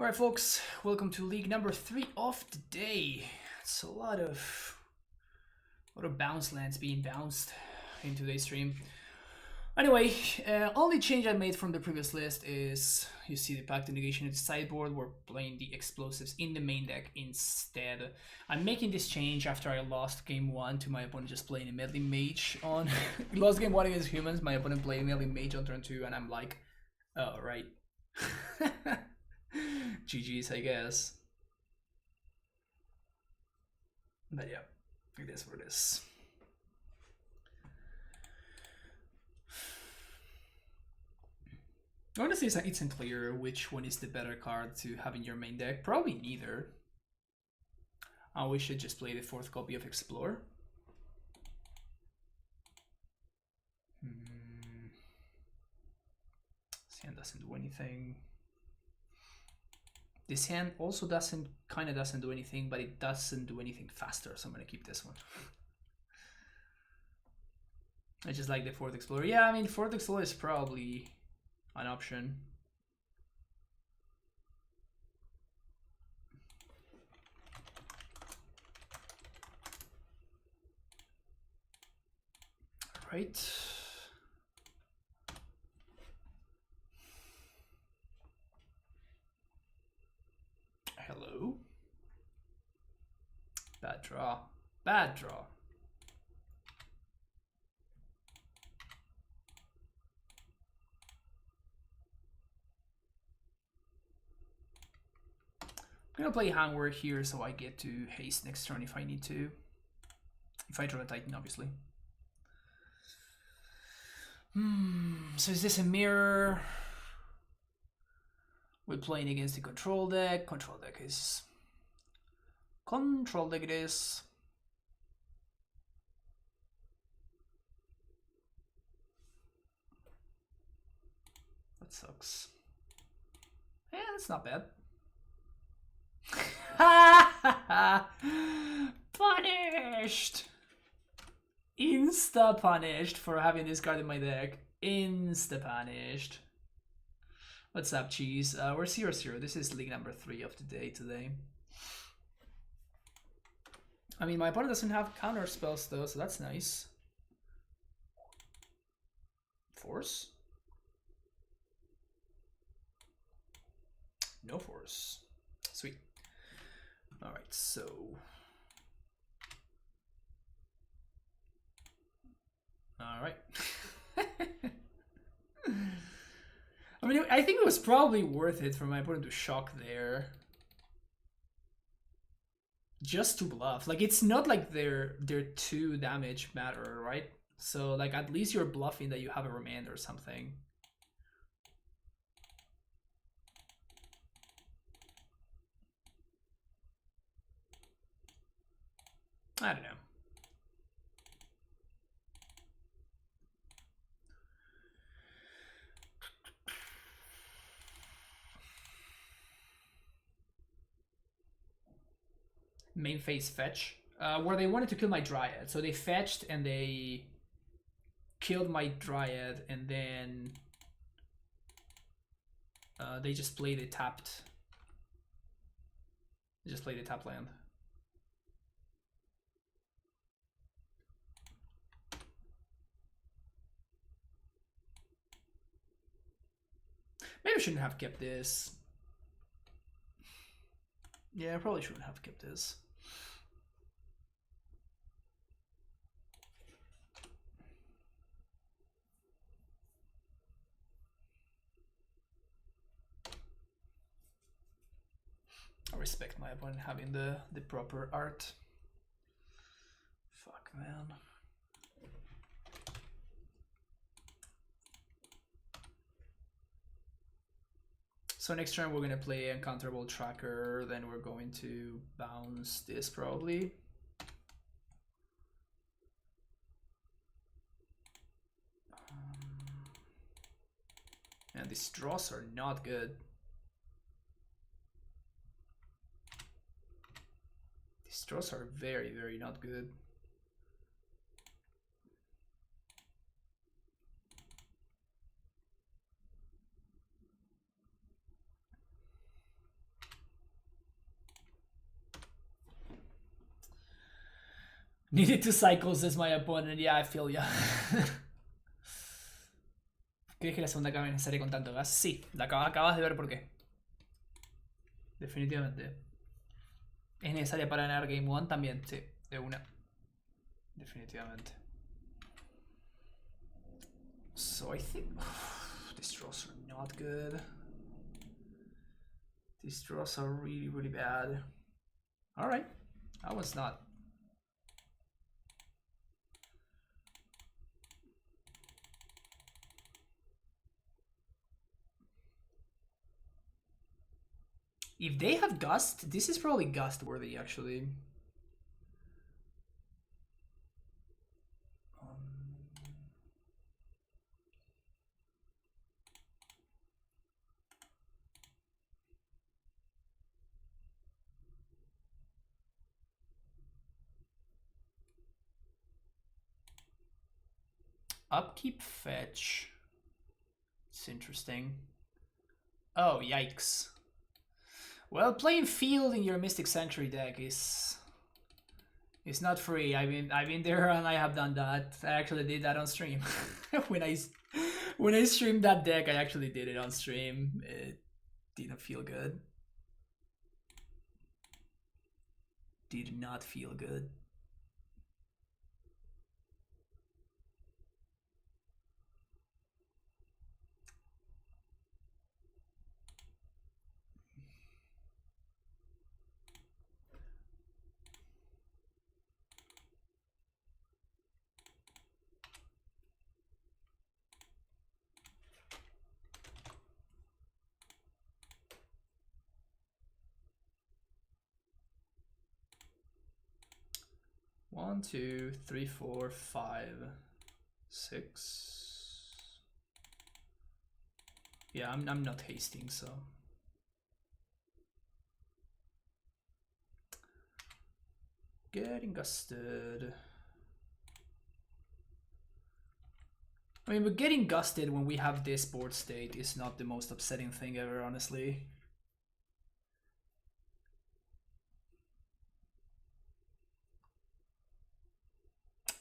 Alright folks, welcome to league number 3 of the day. It's a lot of bounce lands being bounced in today's stream. Anyway, only change I made from the previous list is, you see the Pact of Negation in the sideboard, we're playing the explosives in the main deck instead. I'm making this change after I lost game 1 to my opponent just playing a meddling mage on... lost game 1 against humans, my opponent played a meddling mage on turn 2 and I'm like, oh right. GG's, I guess. But yeah, it is what it is. Honestly, it's unclear which one is the better card to have in your main deck. Probably neither. We should just play the 4th copy of Explore. This hand doesn't do anything. This hand also kind of doesn't do anything, but it doesn't do anything faster, so I'm gonna keep this one. I just like the 4th Explorer. Yeah, I mean, 4th Explorer is probably an option. Right. Hello. Bad draw. Bad draw. I'm gonna play Handwork here so I get to haste next turn if I need to. If I draw a Titan, obviously. So is this a mirror? We're playing against the control deck. Control deck it is. That sucks. Yeah, that's not bad. Punished! Insta punished for having this card in my deck. Insta punished. What's up, Cheese? We're 0-0. This is league number 3 of the day today. I mean, my opponent doesn't have counter spells though, so that's nice. Force? No force. Sweet. Alright, so... Alright. I mean, I think it was probably worth it for my opponent to shock there. Just to bluff. Like, it's not like their 2 damage matter, right? So, like, at least you're bluffing that you have a remand or something. I don't know. Main phase fetch, where they wanted to kill my Dryad. So they fetched and they killed my Dryad, and then they just played a tapped. They just played a tap land. Maybe I shouldn't have kept this. Yeah, I probably shouldn't have kept this. I respect my opponent having the proper art. Fuck, man. So next turn we're going to play Uncounterable Tracker, then we're going to bounce this probably. And these draws are not good. These draws are very, very not good. Needed 2 cycles as my opponent. Yeah, I feel ya. ¿Crees que la segunda acabe necesaria con tanto gas? Sí, la acabas de ver por qué. Definitivamente. ¿Es necesaria para ganar Game 1? También, sí, de una. Definitivamente. So I think these draws are not good. These draws are really, really bad. Alright, I was not. If they have Gust, this is probably Gust worthy actually. Upkeep fetch. It's interesting. Oh, yikes. Well, playing field in your Mystic Sanctuary deck is not free. I've been there and I have done that. I actually did that on stream. when I streamed that deck, I actually did it on stream. It didn't feel good. Did not feel good. One, 2, 3, 4, 5, 6. Yeah, I'm not hasting, so. Getting gusted. I mean, but getting gusted when we have this board state is not the most upsetting thing ever, honestly.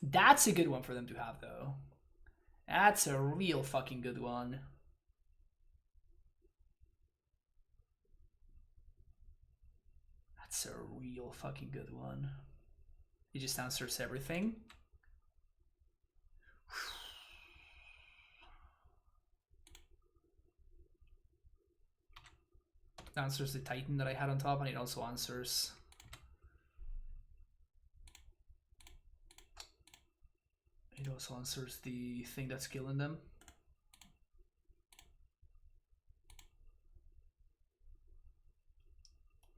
That's a good one for them to have, though. That's a real fucking good one. That's a real fucking good one. He just answers everything. Answers the Titan that I had on top, and it also answers. It also answers the thing that's killing them.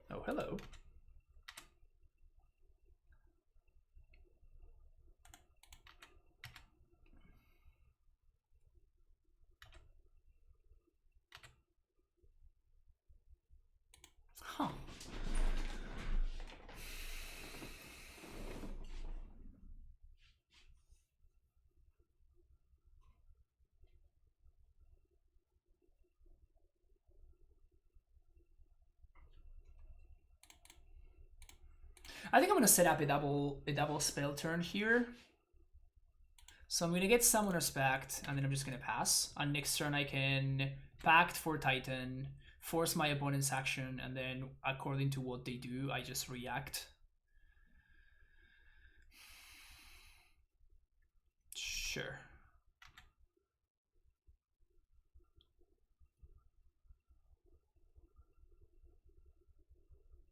Oh, hello. Huh. I think I'm gonna set up a double spell turn here. So I'm gonna get Summoner's Pact, and then I'm just gonna pass. On next turn I can Pact for Titan, force my opponent's action, and then according to what they do, I just react. Sure.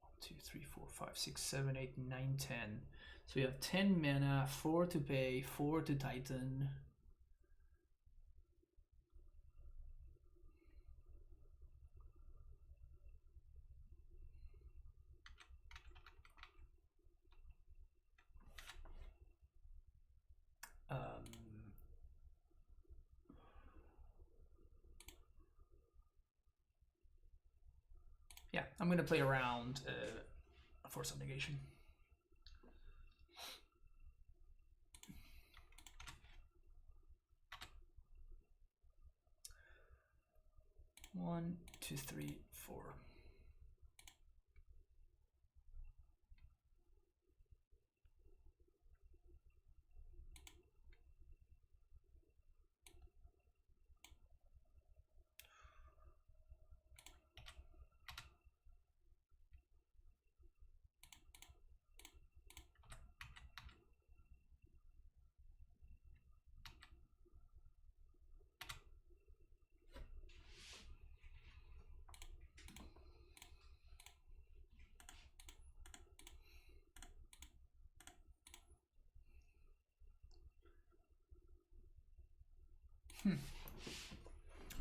One, 2, 3, 4, 5, 6, 7, 8, 9, 10. So we have 10 mana, 4 to pay, 4 to Titan. Yeah, I'm gonna play around Force of Negation. One, 2, 3, 4.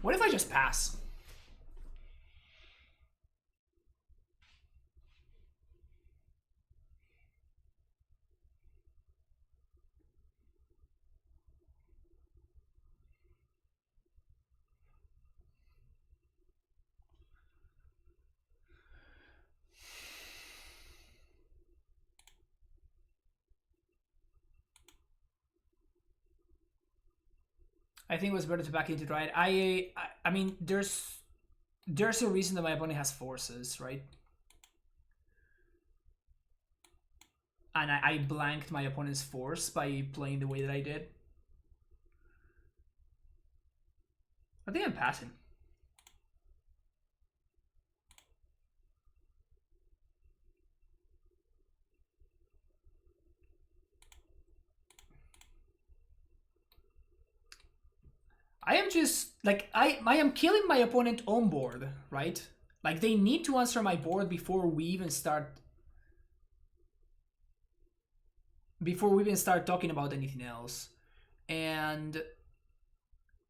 What if I just pass? I think it was better to back into Dryad. I mean, there's a reason that my opponent has forces, right? And I blanked my opponent's force by playing the way that I did. I think I'm passing. I am just like I am killing my opponent on board, right? Like they need to answer my board before we even start talking about anything else. And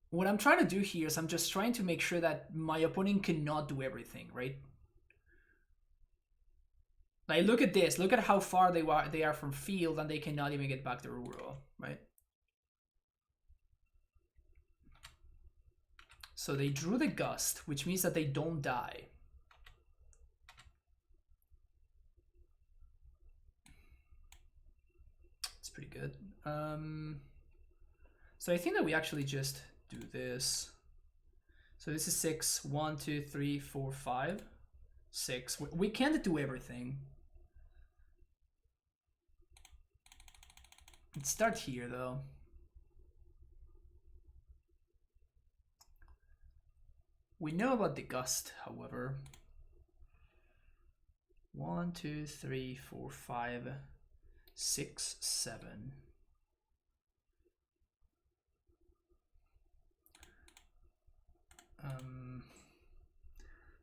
what I'm trying to do here is I'm just trying to make sure that my opponent cannot do everything, right? Like look at this, look at how far they are from field and they cannot even get back to rural, right? So they drew the gust, which means that they don't die. It's pretty good. So I think that we actually just do this. So this is 6, 1, 2, 3, 4, 5, 6. We can't do everything. Let's start here though. We know about the gust, however. 1, 2, 3, 4, 5, 6, 7.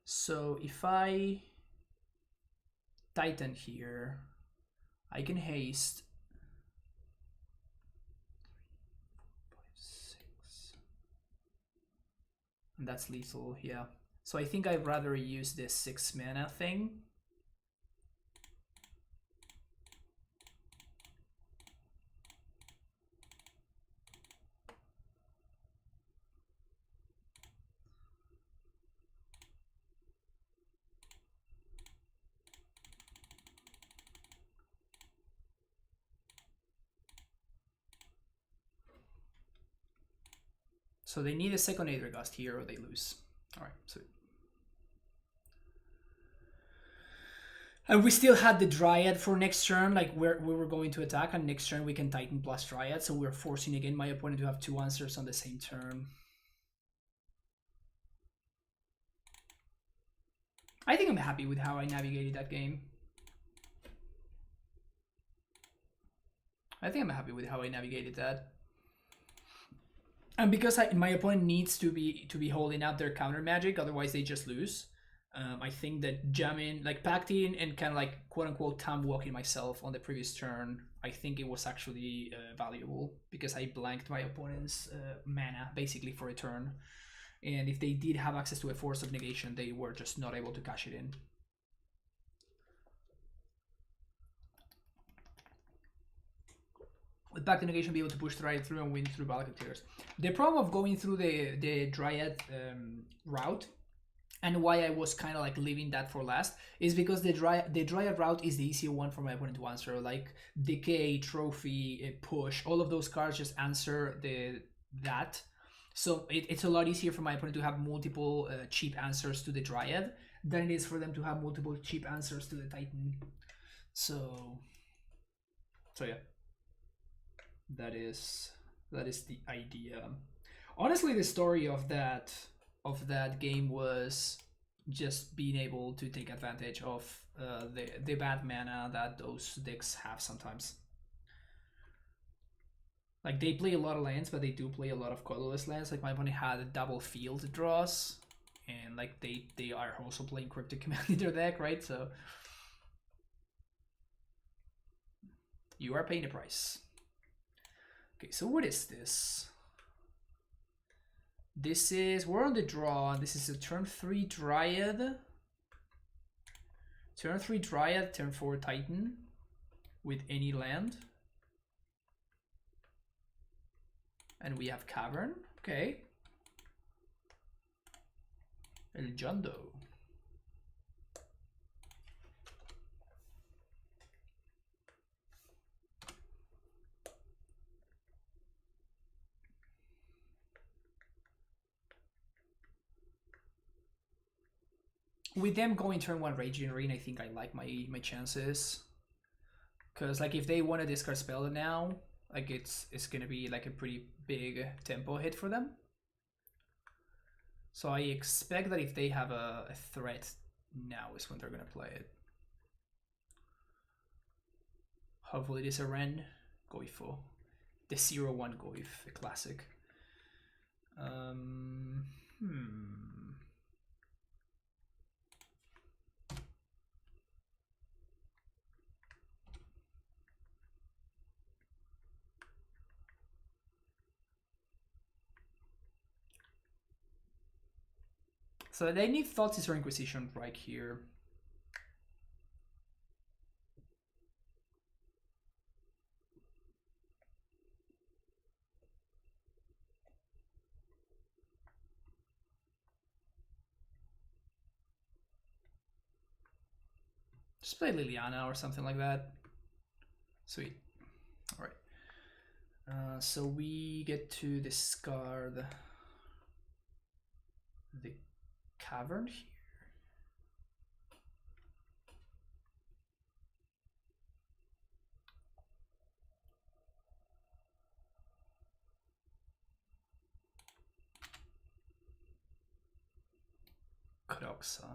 So if I Titan here, I can haste 5, 6. And that's lethal, yeah. So I think I'd rather use this 6 mana thing. So they need a second Aether Gust here or they lose. Alright, so. And we still had the Dryad for next turn, like we were going to attack, and next turn we can Titan plus Dryad, so we're forcing again my opponent to have 2 answers on the same turn. I think I'm happy with how I navigated that game. I think I'm happy with how I navigated that. And because my opponent needs to be holding up their counter magic, otherwise they just lose. I think that jamming, like pacting and kind of like quote unquote time walking myself on the previous turn, I think it was actually valuable because I blanked my opponent's mana basically for a turn. And if they did have access to a Force of Negation, they were just not able to cash it in. With Pact of Negation, be able to push Dryad through and win through Balak Tears. The problem of going through the Dryad route, and why I was kind of like leaving that for last, is because the Dryad route is the easier one for my opponent to answer. Like Decay, Trophy, Push, all of those cards just answer that. So it's a lot easier for my opponent to have multiple cheap answers to the Dryad than it is for them to have multiple cheap answers to the Titan. So yeah. That is the idea. Honestly, the story of that game was just being able to take advantage of the bad mana that those decks have sometimes. Like they play a lot of lands, but they do play a lot of colorless lands. Like my opponent had double field draws, and like they are also playing Cryptic Command in their deck, right? So you are paying the price. Okay, so what is this? This is, we're on the draw. This is a turn 3 Dryad. Turn 3 Dryad, turn 4 Titan with any land. And we have Cavern. Okay. El Jundo. With them going turn 1 Raging Ring, I think I like my chances. Because like if they want to discard spell now, like it's gonna be like a pretty big tempo hit for them. So I expect that if they have a threat, now is when they're gonna play it. Hopefully it is a Ren Goifo. The 0-1 Goif, a classic. So they need Thoughtseize or Inquisition right here. Just play Liliana or something like that. Sweet. All right. So we get to discard the Cavern here. Kroxa.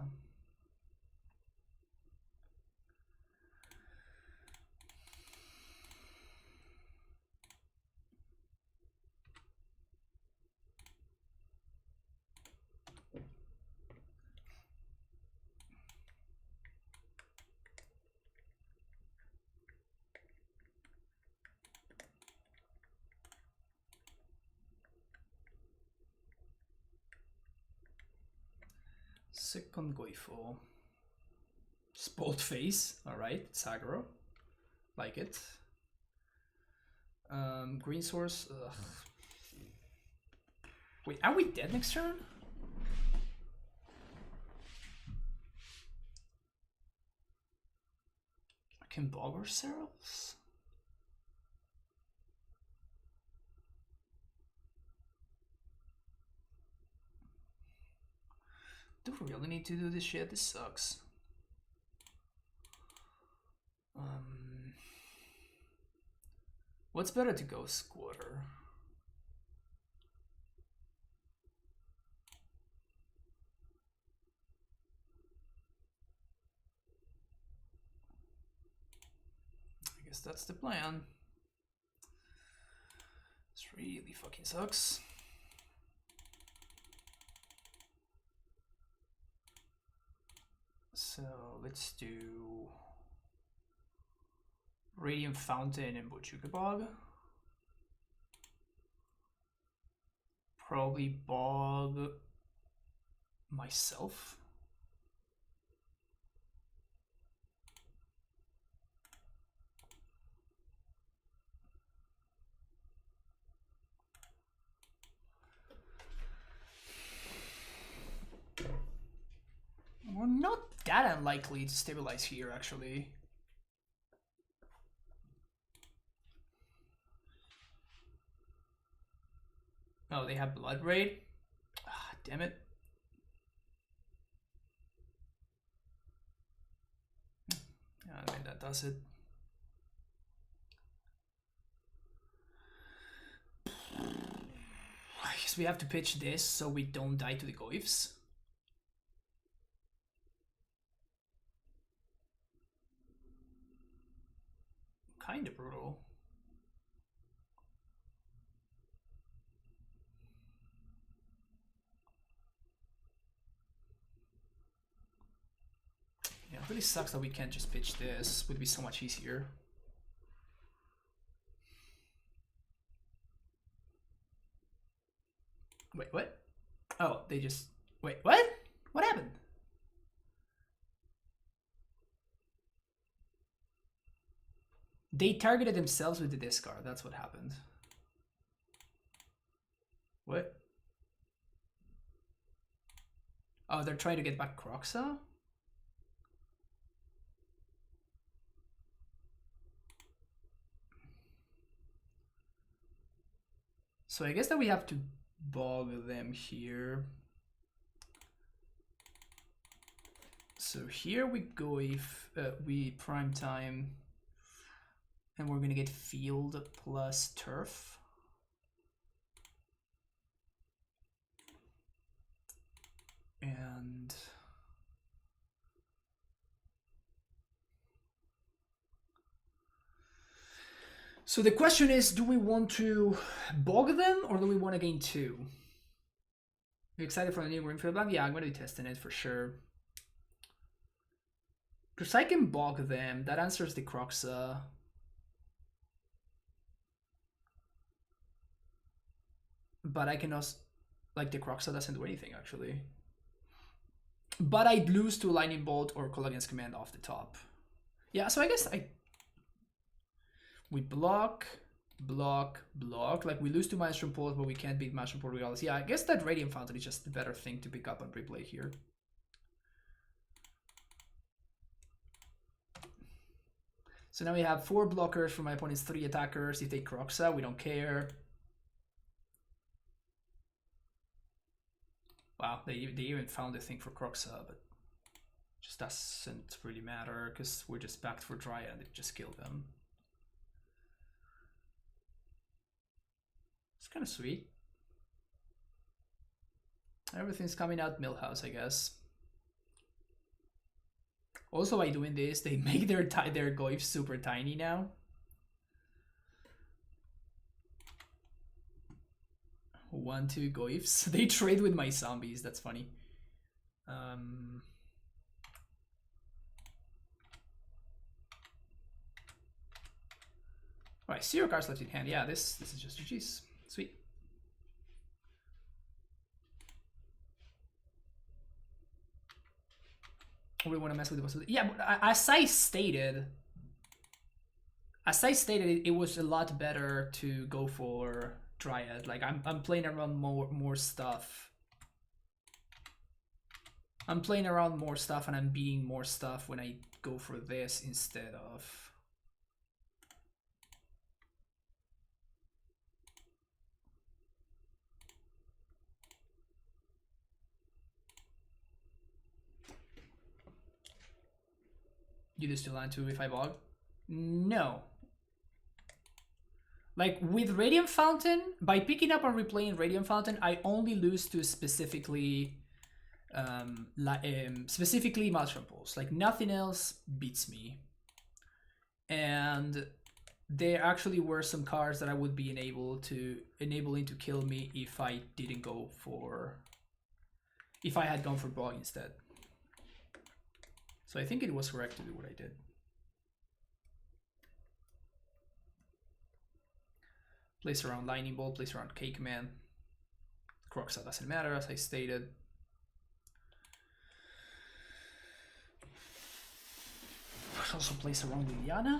Second Goifo. Spoiled Face. Alright, Sagro. Like it. Green Source. Ugh. Wait, are we dead next turn? I can bog ourselves? Do we really need to do this shit? This sucks. What's better to go Squatter? I guess that's the plan. This really fucking sucks. So let's do Radiant Fountain and Bojuka Bog. Probably bog myself. We're not that unlikely to stabilize here, actually. Oh, they have Blood Raid? Ah, damn it. I mean, that does it. I guess we have to pitch this so we don't die to the Goifs. Kinda brutal. Yeah, it really sucks that we can't just pitch this. It would be so much easier. Wait, what? Oh, they just... Wait, what? What happened? They targeted themselves with the discard. That's what happened. What? Oh, they're trying to get back Croxa? So I guess that we have to bog them here. So here we go if we prime time, and we're gonna get field plus turf. And so the question is, do we want to bog them or do we want to gain 2? You excited for the new Greenfield Blank? Yeah, I'm going to be testing it for sure. Because I can bog them. That answers the Croxa. But I can also... Like, the Croxa doesn't do anything, actually. But I'd lose to Lightning Bolt or Call Against Command off the top. Yeah, so I guess we block, block, block. Like, we lose to Maelstrom Pulse, but we can't beat Maelstrom Portugalis. Yeah, I guess that Radiant Fountain is just the better thing to pick up and replay here. So now we have 4 blockers for my opponent's 3 attackers. If they Croxa, we don't care. Wow, they even found a thing for Croxa, but just doesn't really matter because we're just backed for Dryad and it just killed them. It's kind of sweet. Everything's coming out Millhouse, I guess. Also, by doing this, they make their Goyf super tiny now. 1-2 Goyfs. They trade with my zombies. That's funny. Alright, 0 cards left in hand. Yeah, this is just GG's. Sweet. We want to mess with the possibility. Yeah, but as I stated, it was a lot better to go for Dryad. Like I'm playing around more stuff. I'm playing around more stuff and I'm beating more stuff when I go for this instead of... You lose to land 2 if I bog? No. Like with Radiant Fountain, by picking up and replaying Radiant Fountain, I only lose to specifically Maelstrom Pulse. Like nothing else beats me. And there actually were some cards that I would be enabling to kill me if I didn't go for... If I had gone for bog instead. So I think it was correct to do what I did. Place around Lightning Bolt, place around Cake Man. Croxa doesn't matter, as I stated. Also place around Liliana.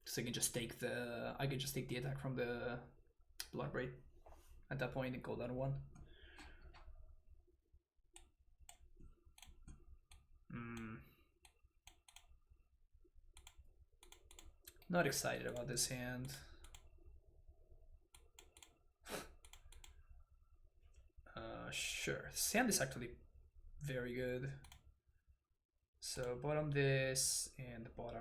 So I can just take the attack from the Bloodbraid at that point and go down 1. Not excited about this hand. Sure, this hand is actually very good. So bottom this and bottom...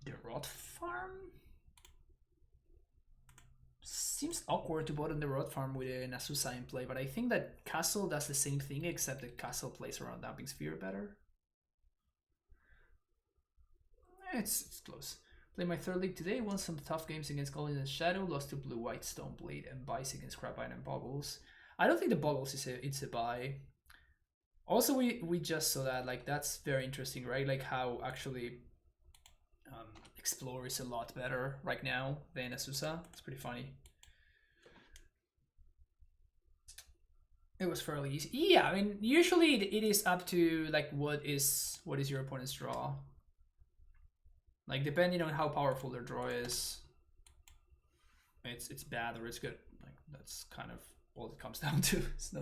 The Rot Farm? Seems awkward to bottom the Rot Farm with an Azusa in play, but I think that Castle does the same thing, except that Castle plays around Damping Sphere better. It's close. Played my 3rd league today, won some tough games against Golden and Shadow, lost to Blue White Stoneblade and buys against Crabine and Boggles. I don't think the Boggles is it's a buy. Also, we just saw that, like, that's very interesting, right? Like how actually Explore is a lot better right now than Azusa. It's pretty funny. It was fairly easy. Yeah, I mean, usually it is up to like what is your opponent's draw. Like depending on how powerful their draw is, it's bad or it's good. Like that's kind of all it comes down to. It's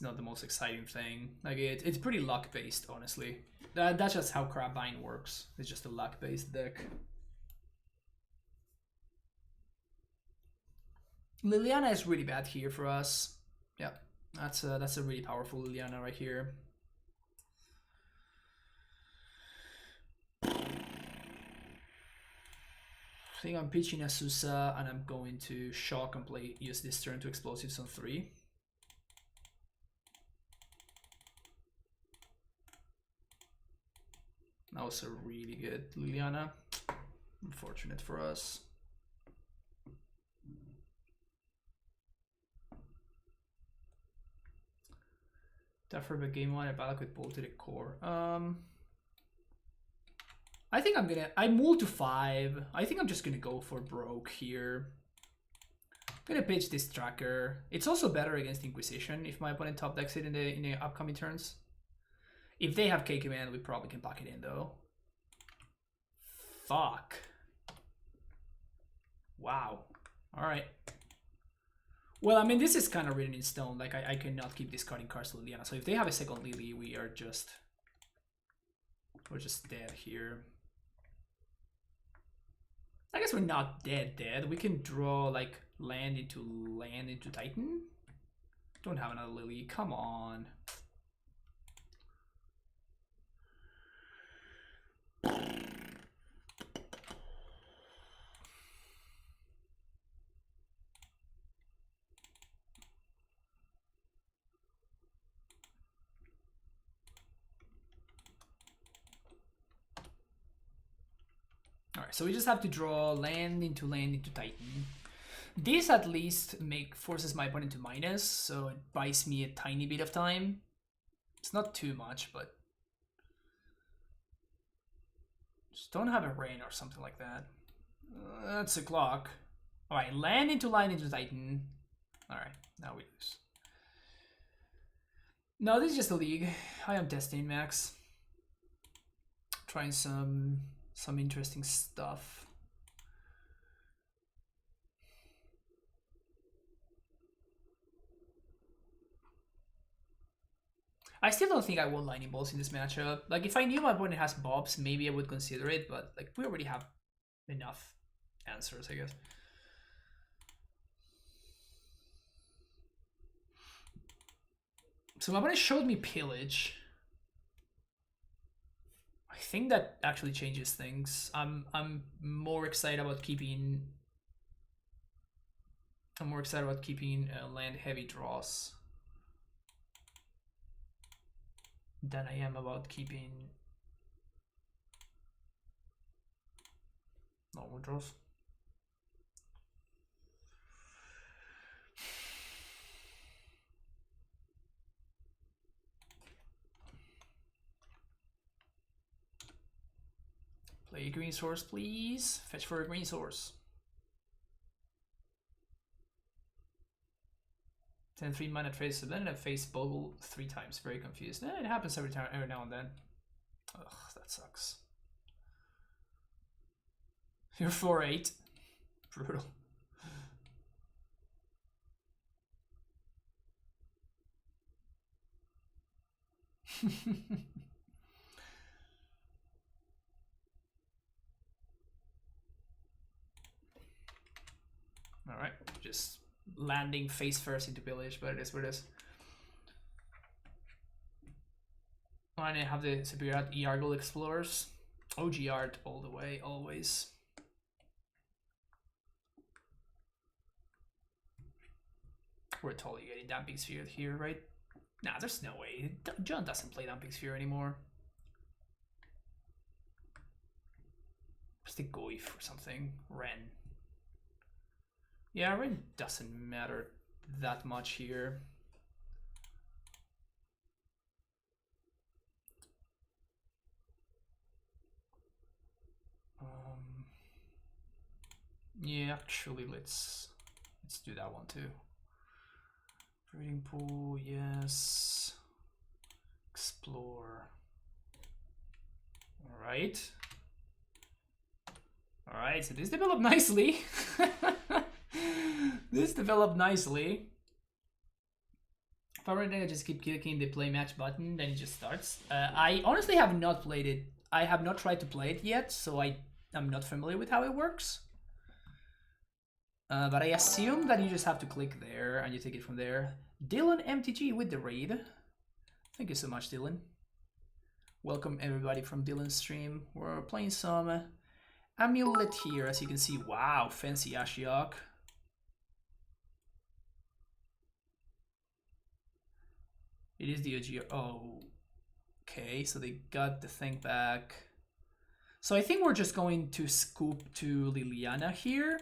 not the most exciting thing. Like it's pretty luck based, honestly. That's just how Crabbind works. It's just a luck based deck. Liliana is really bad here for us. Yeah, that's a really powerful Liliana right here. I think I'm pitching Azusa and I'm going to shock and use this turn to explosives on 3. That was a really good Liliana. Unfortunate for us. Tougher but game 1, a Balak with Bolt to the core. I think I move to 5. I think I'm just gonna go for broke here. I'm gonna pitch this tracker. It's also better against Inquisition if my opponent top decks it in the upcoming turns. If they have K command, we probably can pack it in though. Fuck. Wow. Alright. Well, I mean, this is kind of written in stone. Like, I cannot keep discarding cards to Liliana. So if they have a second Lily, we're just dead here. I guess we're not dead. We can draw, like, land into Titan. Don't have another Lily. Come on. Alright, so we just have to draw land into Titan. This at least forces my opponent to minus, so it buys me a tiny bit of time. It's not too much, but just don't have a rain or something like that. That's a clock. Alright, land into Titan. Alright, now we lose. No, this is just a league. I am testing Max. Trying some interesting stuff. I still don't think I want lightning bolts in this matchup. Like if I knew my opponent has bobs, maybe I would consider it, but like we already have enough answers, I guess. So my opponent showed me pillage. I think that actually changes things. I'm more excited about keeping. I'm more excited about keeping land heavy draws than I am about keeping normal draws. Play a green source, please. Fetch for a green source. 10-3 mana trace, then I face Bogle 3 times. Very confused. It happens every now and then. Ugh, that sucks. You're 4-8. Brutal. Alright, just landing face first into village, but it is what it is. I have the superior art Yargle Explorers. OG art all the way, always. We're totally getting Damping Sphere here, right? Nah, there's no way. John doesn't play Damping Sphere anymore. Just a Goif or something. Ren. Yeah, Ren doesn't matter that much here. Yeah, actually, let's do that one too. Breeding pool, yes. Explore. All right. All right, so this developed nicely. This developed nicely. If I were to just keep clicking the play match button, then it just starts. I honestly have not played it. I have not tried to play it yet, so I'm not familiar with how it works. But I assume that you just have to click there and you take it from there. Dylan MTG with the raid. Thank you so much, Dylan. Welcome everybody from Dylan's stream. We're playing some AmuLIT here, as you can see. Wow, fancy Ashiok. It is the OG. Oh, okay, so they got the thing back. So I think we're just going to scoop to Liliana here.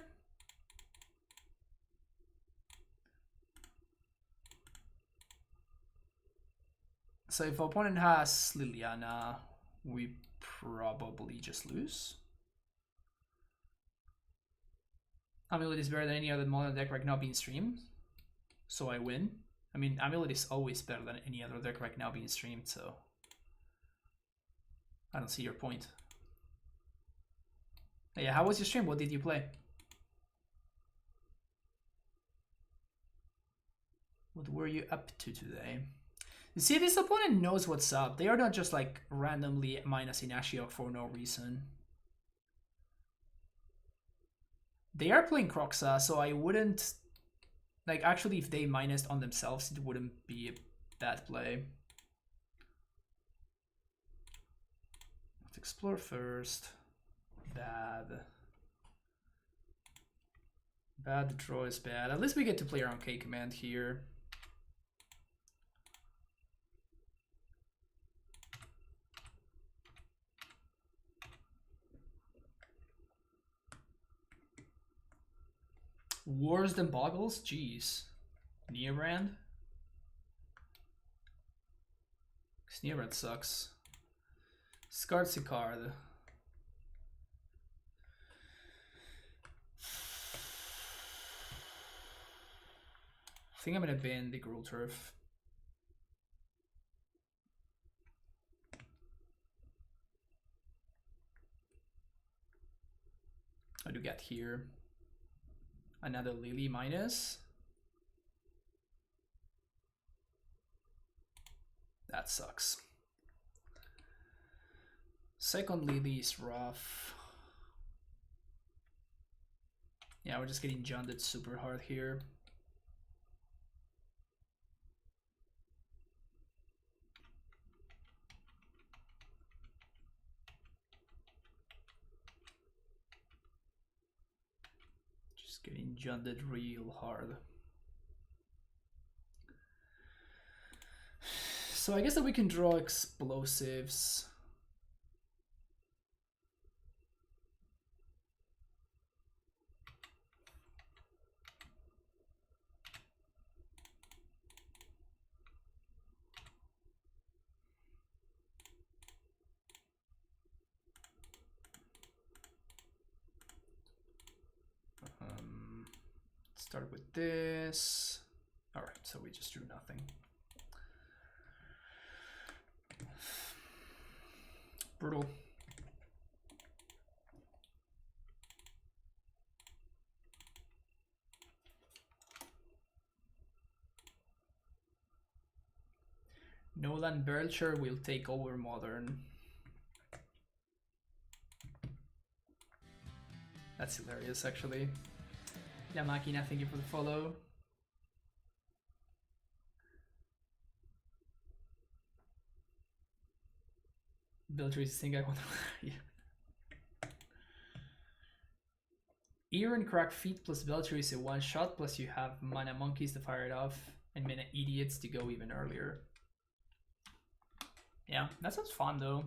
So if opponent has Liliana, we probably just lose. AmuLIT is better than any other modern deck right now being streamed, so I win. I mean, AmuLIT is always better than any other deck right now being streamed, so I don't see your point. Yeah, how was your stream? What did you play? What were you up to today? You see, this opponent knows what's up. They are not just like randomly minusing Ashiok for no reason. They are playing Croxa, so I wouldn't... Like, actually, if they minused on themselves, it wouldn't be a bad play. Let's explore first. Bad. Bad draw is bad. At least we get to play around K command here. Worse than Boggles? Jeez. Neobrand? Neobrand sucks. Discard card. I think I'm gonna ban the Gruul Turf. What do we get here? Another Lily minus. That sucks. Second Lily is rough. Yeah, we're just getting junded super hard here. Just getting junded real hard. So I guess that we can draw explosives. Start with this. All right, so we just drew nothing. Brutal. Nolan Belcher will take over Modern. That's hilarious, actually. La Máquina, thank you for the follow. Belcher is the thing I want to... Ear and Crack Feet plus Belcher is a one shot, plus you have Mana Monkeys to fire it off, and Mana Idiots to go even earlier. Yeah, that sounds fun though.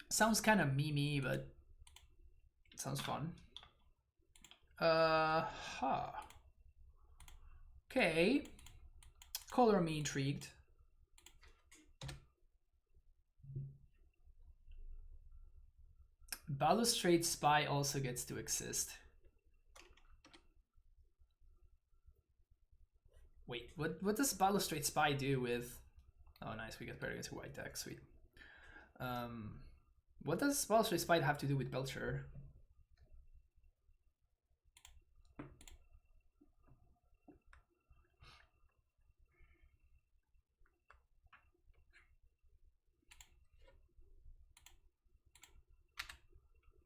Sounds kind of memey, but it sounds fun. Okay. Color me intrigued. Balustrade Spy also gets to exist. Wait, what does Balustrade Spy do with... Oh, nice, we get better against a white deck, sweet. What does Balustrade Spy have to do with Belcher?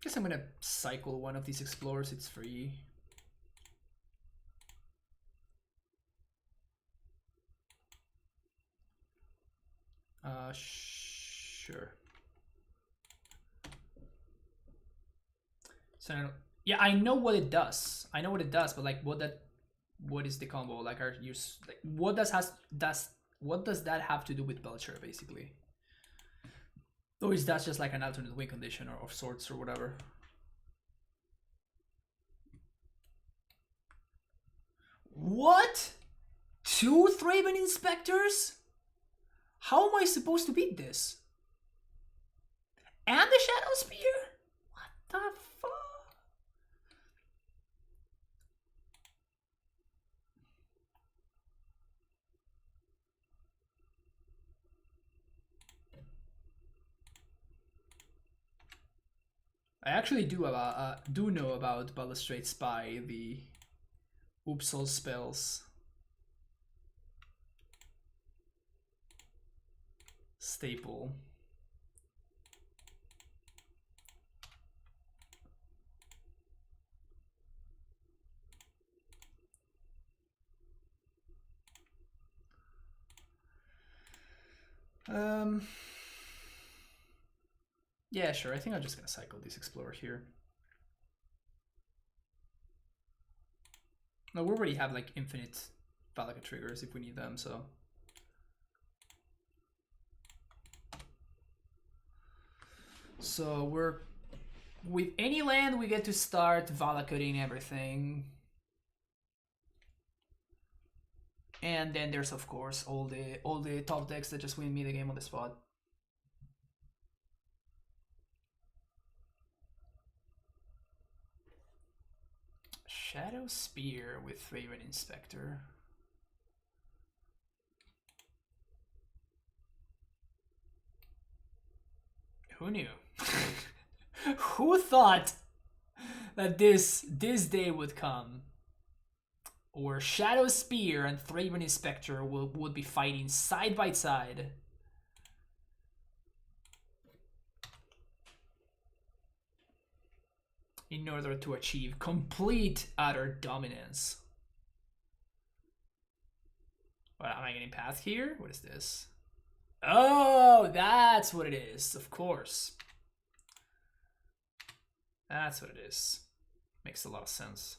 Guess I'm gonna cycle one of these explorers, it's free. Sure. So yeah, I know what it does. I know what it does, but like what is the combo? Like are you like what does that have to do with Belcher basically? Or is that just like an alternate win condition or of sorts or whatever? What? 2 Thraben Inspectors? How am I supposed to beat this? And the Shadow Spear? What the fuck? I actually do know about Balustrade Spy, the Upsal spells. Staple. Yeah, sure. I think I'm just gonna cycle this Explorer here. No, we already have like infinite Valaka triggers if we need them, so. So we're with any land we get to start Valakating everything. And then there's of course all the top decks that just win me the game on the spot. Shadow Spear with Thraben Inspector. Who knew? Who thought that this day would come? Or Shadow Spear and Thraben Inspector would be fighting side by side. In order to achieve complete utter dominance. What, am I getting Path here? What is this? Oh, that's what it is, of course. That's what it is. Makes a lot of sense.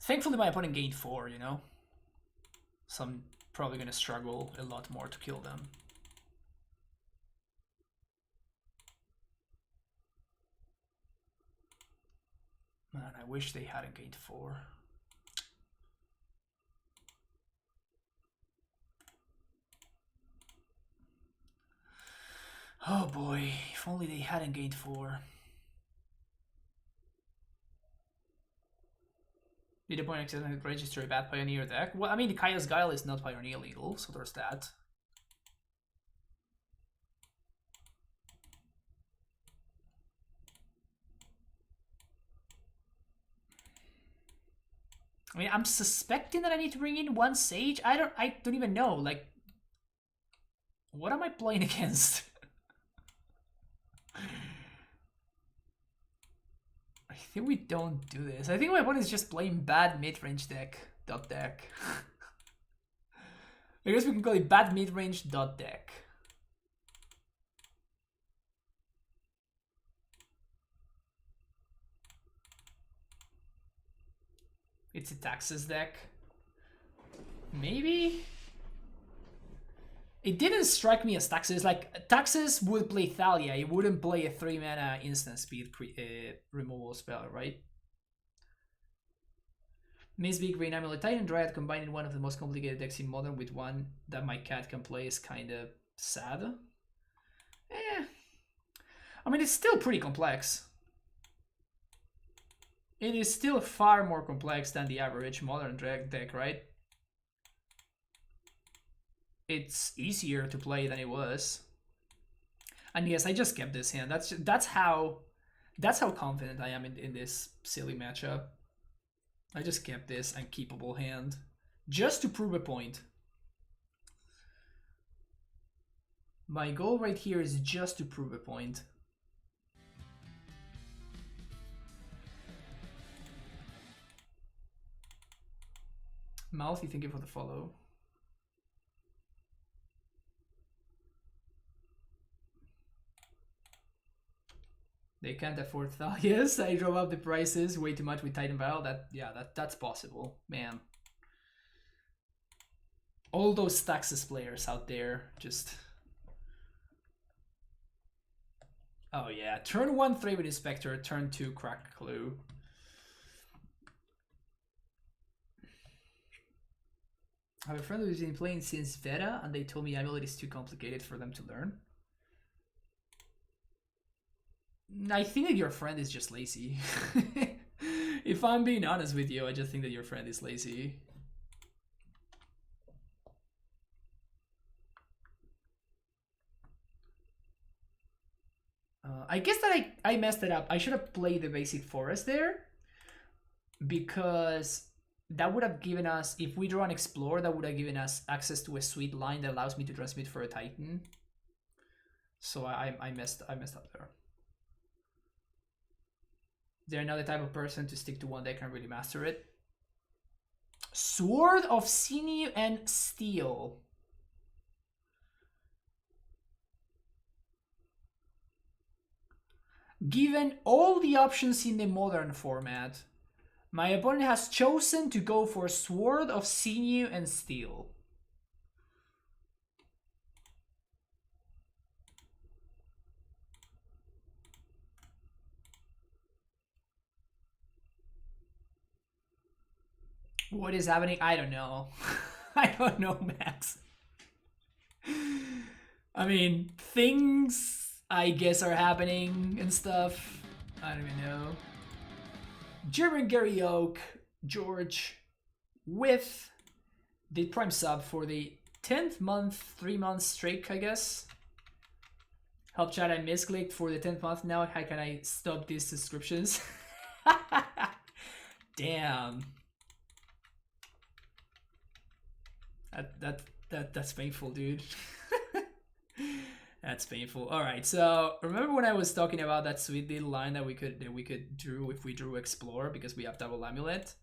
Thankfully my opponent gained 4, you know? So I'm probably gonna struggle a lot more to kill them. Man, I wish they hadn't gained 4. Oh boy, if only they hadn't gained 4. Did the point accidentally register a bad Pioneer deck? Well, I mean, the Kaya's Guile is not Pioneer legal, so there's that. I mean, I'm suspecting that I need to bring in 1 Sage. I don't even know. Like, what am I playing against? I think we don't do this. I think my opponent is just playing bad mid-range deck. Dot deck. I guess we can call it bad mid-range dot deck. It's a Taxes deck. Maybe? It didn't strike me as Taxes. Like, Taxes would play Thalia. It wouldn't play a 3-mana instant speed removal spell, right? Miss Big Green AmuLIT Titan Dryad combining one of the most complicated decks in Modern with one that my cat can play is kind of sad. I mean, it's still pretty complex. It is still far more complex than the average Modern deck, right? It's easier to play than it was. And yes, I just kept this hand. That's how confident I am in this silly matchup. I just kept this unkeepable hand just to prove a point. My goal right here is just to prove a point. Mouthy, thank you for the follow. They can't afford Thalias. I drove up the prices way too much with Titan Battle. That's possible, man. All those Taxes players out there just... Oh yeah, turn 1 Thraven Inspector, turn 2 Crack Clue. I have a friend who's been playing since Veta, and they told me AmuLIT is too complicated for them to learn. I think that your friend is just lazy. If I'm being honest with you, I just think that your friend is lazy. I guess that I messed it up. I should have played the basic forest there, because that would have given us, if we draw an Explore, that would have given us access to a sweet line that allows me to transmit for a Titan. So I messed up there. They're not the type of person to stick to one deck and really master it. Sword of Sinew and Steel. Given all the options in the Modern format, my opponent has chosen to go for Sword of Sinew and Steel. What is happening? I don't know. I don't know, Max. I mean, things, I guess, are happening and stuff. I don't even know. German Gary Oak, George, with the Prime sub for the 10th month, 3 months straight, I guess. Help chat, I misclicked for the 10th month now. How can I stop these subscriptions? Damn. That's painful, dude. That's painful. All right, so remember when I was talking about that sweet little line that we could drew if we drew Explore because we have double AmuLIT?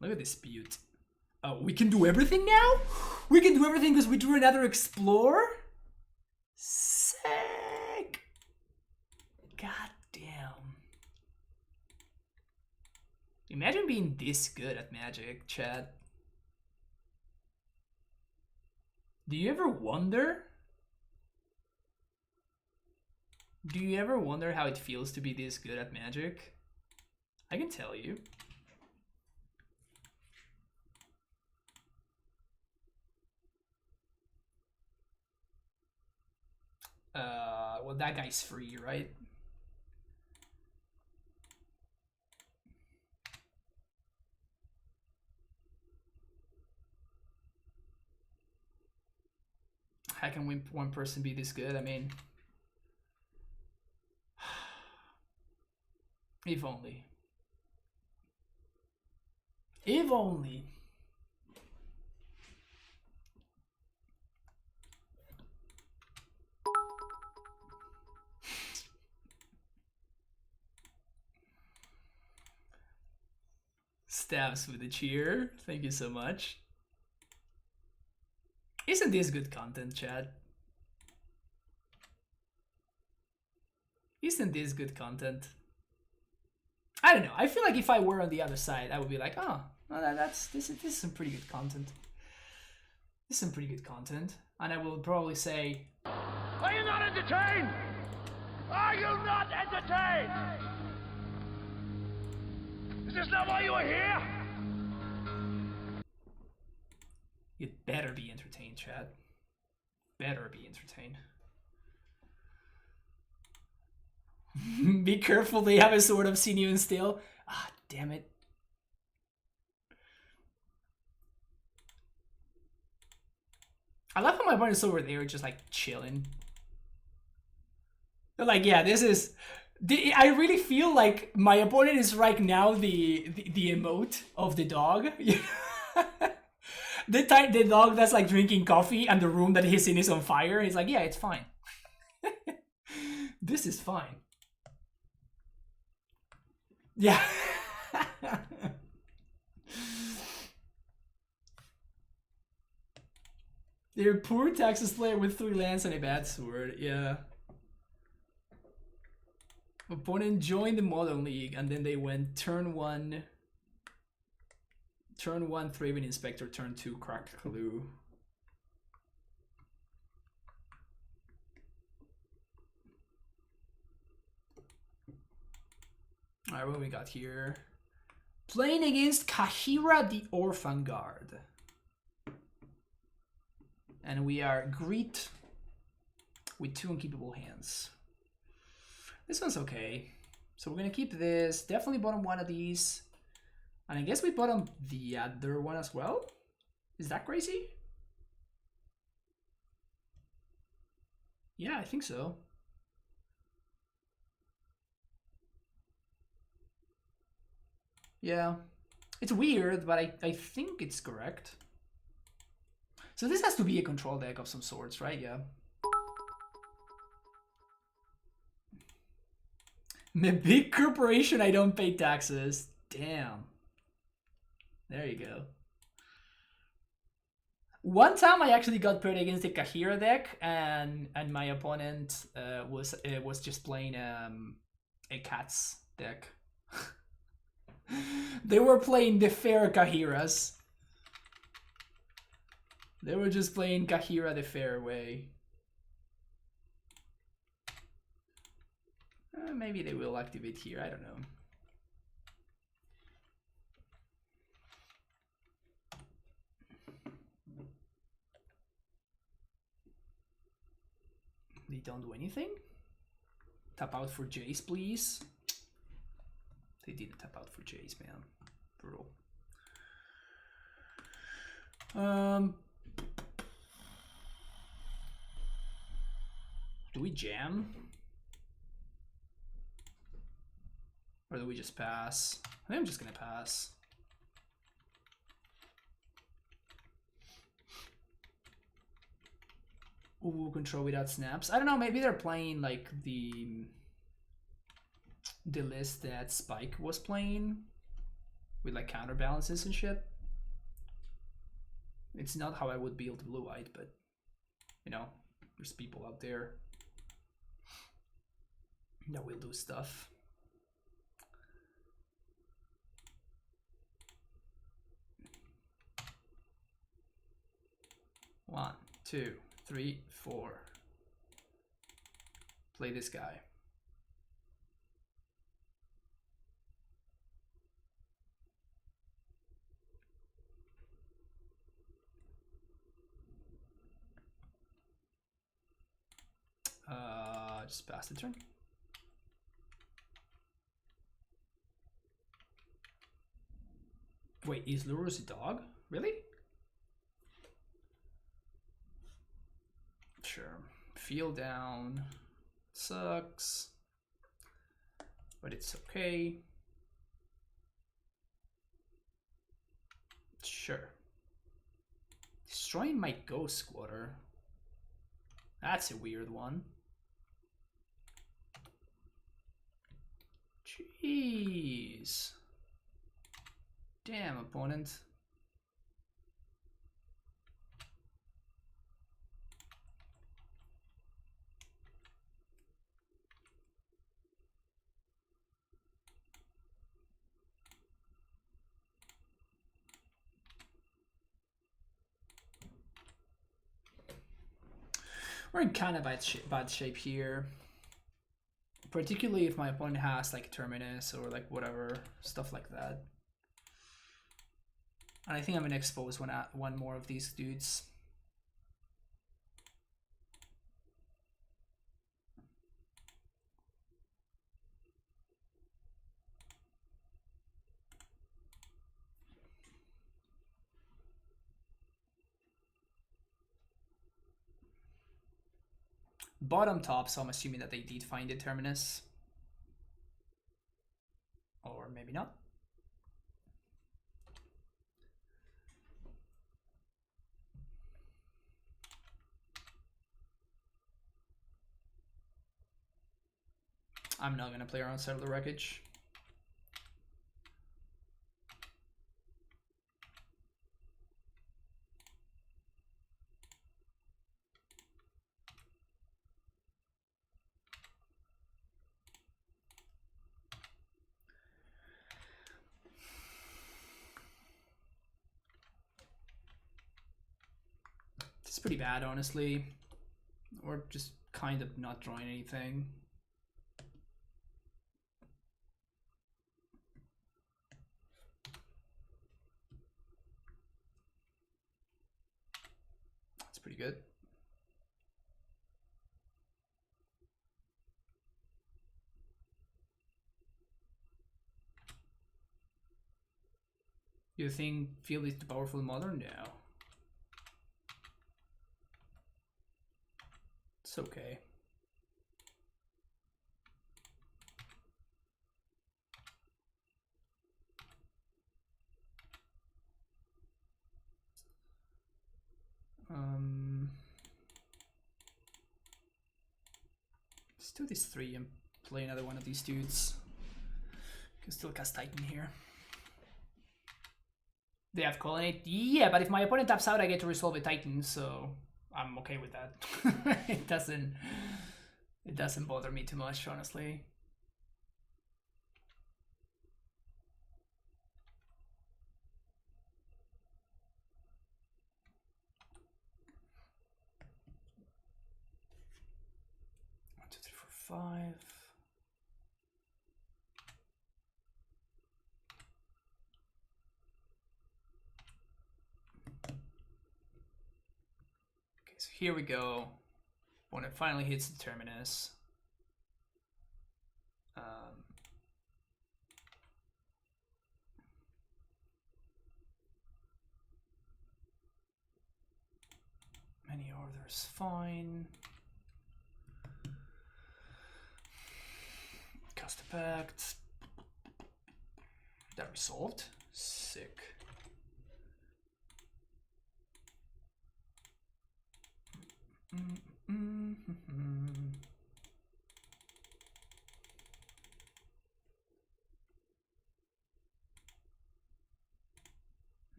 Look at this beaut. Oh, we can do everything now? We can do everything because we drew another Explore? Sick! God damn. Imagine being this good at Magic, chat. Do you ever wonder? Do you ever wonder how it feels to be this good at Magic? I can tell you. Well, that guy's free, right? How can one person be this good? I mean, if only. If only. Stabs with a cheer. Thank you so much. Isn't this good content, Chad? Isn't this good content? I don't know. I feel like if I were on the other side, I would be like, oh, well, this is some pretty good content. This is some pretty good content. And I will probably say... Are you not entertained? Are you not entertained? Is this not why you are here? You'd better be entertained, Chad. Better be entertained. Be careful, they have a sword. I've seen you in steel. Ah, damn it. I love how my opponent's over there just like chilling. They're like, yeah, this is... I really feel like my opponent is right now the emote of the dog. The dog that's like drinking coffee and the room that he's in is on fire. He's like, yeah, it's fine. This is fine. Yeah. They're poor Texas player with 3 lands and a bad sword. Yeah. Opponent joined the Modern League and then they went turn 1 Thraven Inspector, turn 2 Cracked Clue. Alright, what we got here? Playing against Kahira the Orphan Guard. And we are Greet with 2 unkeepable hands. This one's okay. So we're gonna keep this. Definitely bottom one of these. And I guess we bottom the other one as well. Is that crazy? Yeah, I think so. Yeah. It's weird, but I think it's correct. So this has to be a control deck of some sorts, right? Yeah. The big corporation, I don't pay taxes. Damn. There you go. One time I actually got paired against the Kahira deck, and my opponent was just playing a Cats deck. They were playing the fair Kahiras. They were just playing Kahira the fair way. Maybe they will activate here, I don't know. They don't do anything? Tap out for Jace, please. They didn't tap out for Jace, man. Brutal. Do we jam? Or do we just pass? I think I'm just gonna pass. Ooh, control without snaps. I don't know, maybe they're playing like the list that Spike was playing with like counterbalances and shit. It's not how I would build blue-white, but you know, there's people out there that will do stuff. One, two, 3, 4. Play this guy. Just pass the turn. Wait, is Lurus a dog? Really? Sure. Feel down. Sucks. But it's okay. Sure. Destroying my ghost squatter. That's a weird one. Jeez. Damn, opponent. We're in kind of bad shape here. Particularly if my opponent has like Terminus or like whatever, stuff like that. And I think I'm gonna expose one more of these dudes. Bottom top, so I'm assuming that they did find the Terminus. Or maybe not. I'm not gonna play around Settle the Wreckage. It's pretty bad, honestly. We're just kind of not drawing anything. That's pretty good. You think Field is the powerful modern? No. It's okay. Let's do this 3 and play another one of these dudes. Can still cast Titan here. They have Colonnade? Yeah, but if my opponent taps out, I get to resolve a Titan, so I'm okay with that. It doesn't bother me too much, honestly. One, two, three, four, 5. So here we go. When it finally hits the Terminus. Many orders, fine. Cast a Pact. That resolved. Sick.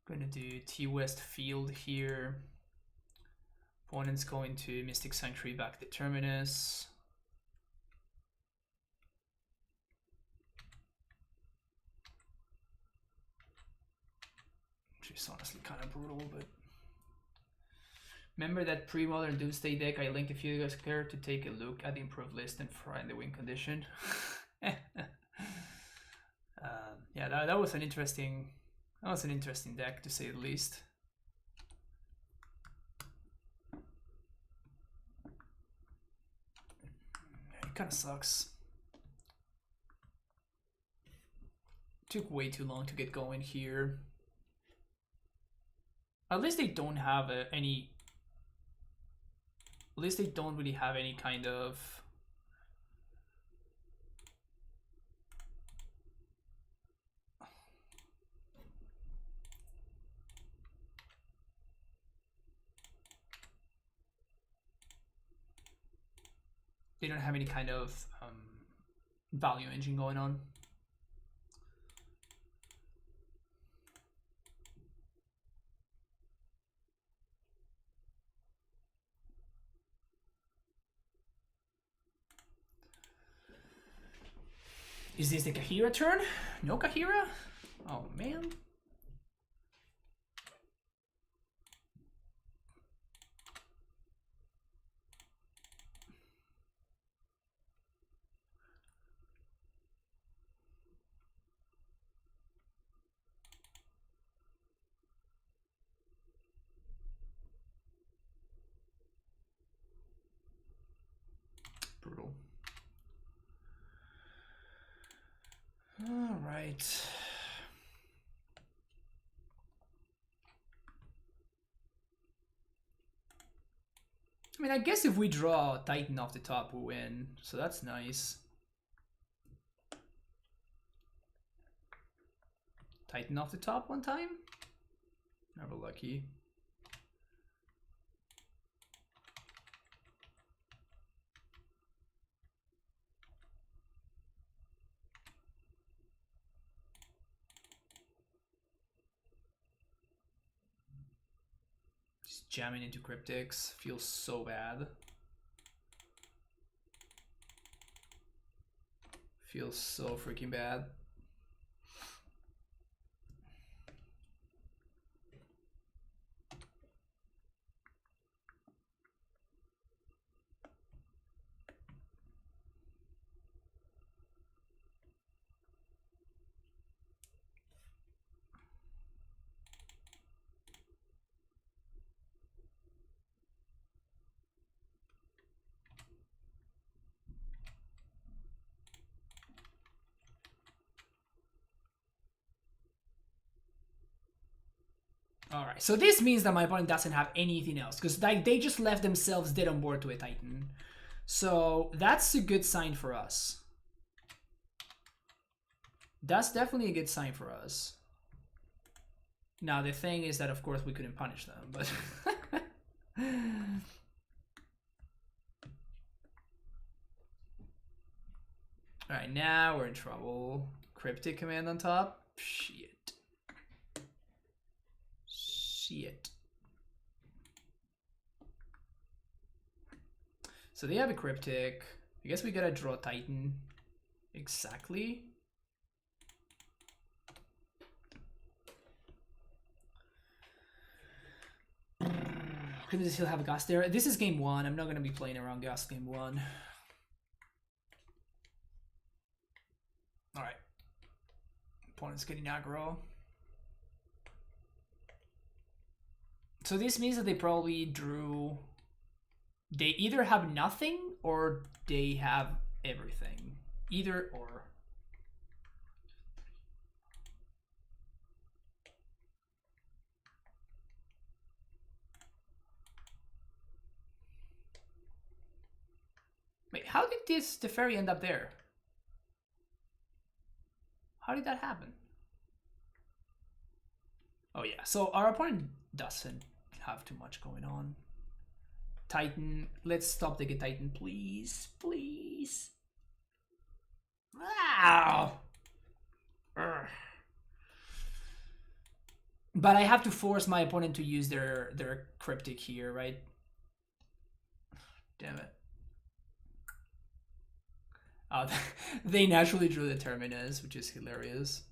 Gonna do T-West Field here. Opponent's going to Mystic Sanctuary back the Terminus. Which is honestly kind of brutal, but... Remember that pre-modern Doomsday deck I linked a few guys here to take a look at the improved list and find the win condition? Yeah, that was an interesting deck, to say the least. It kind of sucks. Took way too long to get going here. At least they don't have any. At least they don't really have any kind of. They don't have any kind of value engine going on. Is this the Kahira turn? No Kahira? Oh man. right. I mean, I guess if we draw Titan off the top, we win. So that's nice. Titan off the top one time? Never lucky. Just jamming into cryptics feels so bad. Feels so freaking bad. Alright, so this means that my opponent doesn't have anything else, because they just left themselves dead on board to a Titan. So that's a good sign for us. That's definitely a good sign for us. Now the thing is that of course we couldn't punish them, but... Alright, now we're in trouble. Cryptic command on top? Shit. Shit. So they have a cryptic. I guess we gotta draw Titan. Exactly. Couldn't they still have a Gust there? This is game one. I'm not gonna be playing around Gust game one. Alright. Opponent's getting aggro. So this means that they probably drew... They either have nothing or they have everything. Either or. Wait, how did the fairy end up there? How did that happen? Oh yeah, so our opponent doesn't have too much going on. Titan, let's stop the get Titan, please, please. Wow. But I have to force my opponent to use their cryptic here, right? Damn it. Oh, they naturally drew the Terminus, which is hilarious.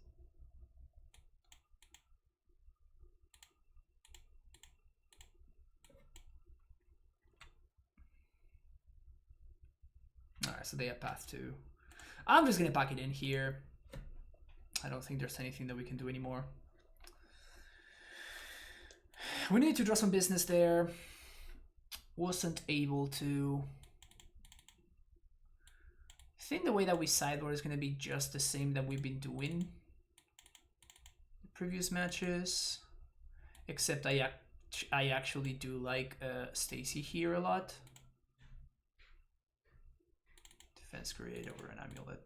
Alright, so they have path 2. I'm just gonna pack it in here. I don't think there's anything that we can do anymore. We need to draw some business there. Wasn't able to. I think the way that we sideboard is gonna be just the same that we've been doing the previous matches. Except I actually do like Stacy here a lot. Defense create over an AmuLIT.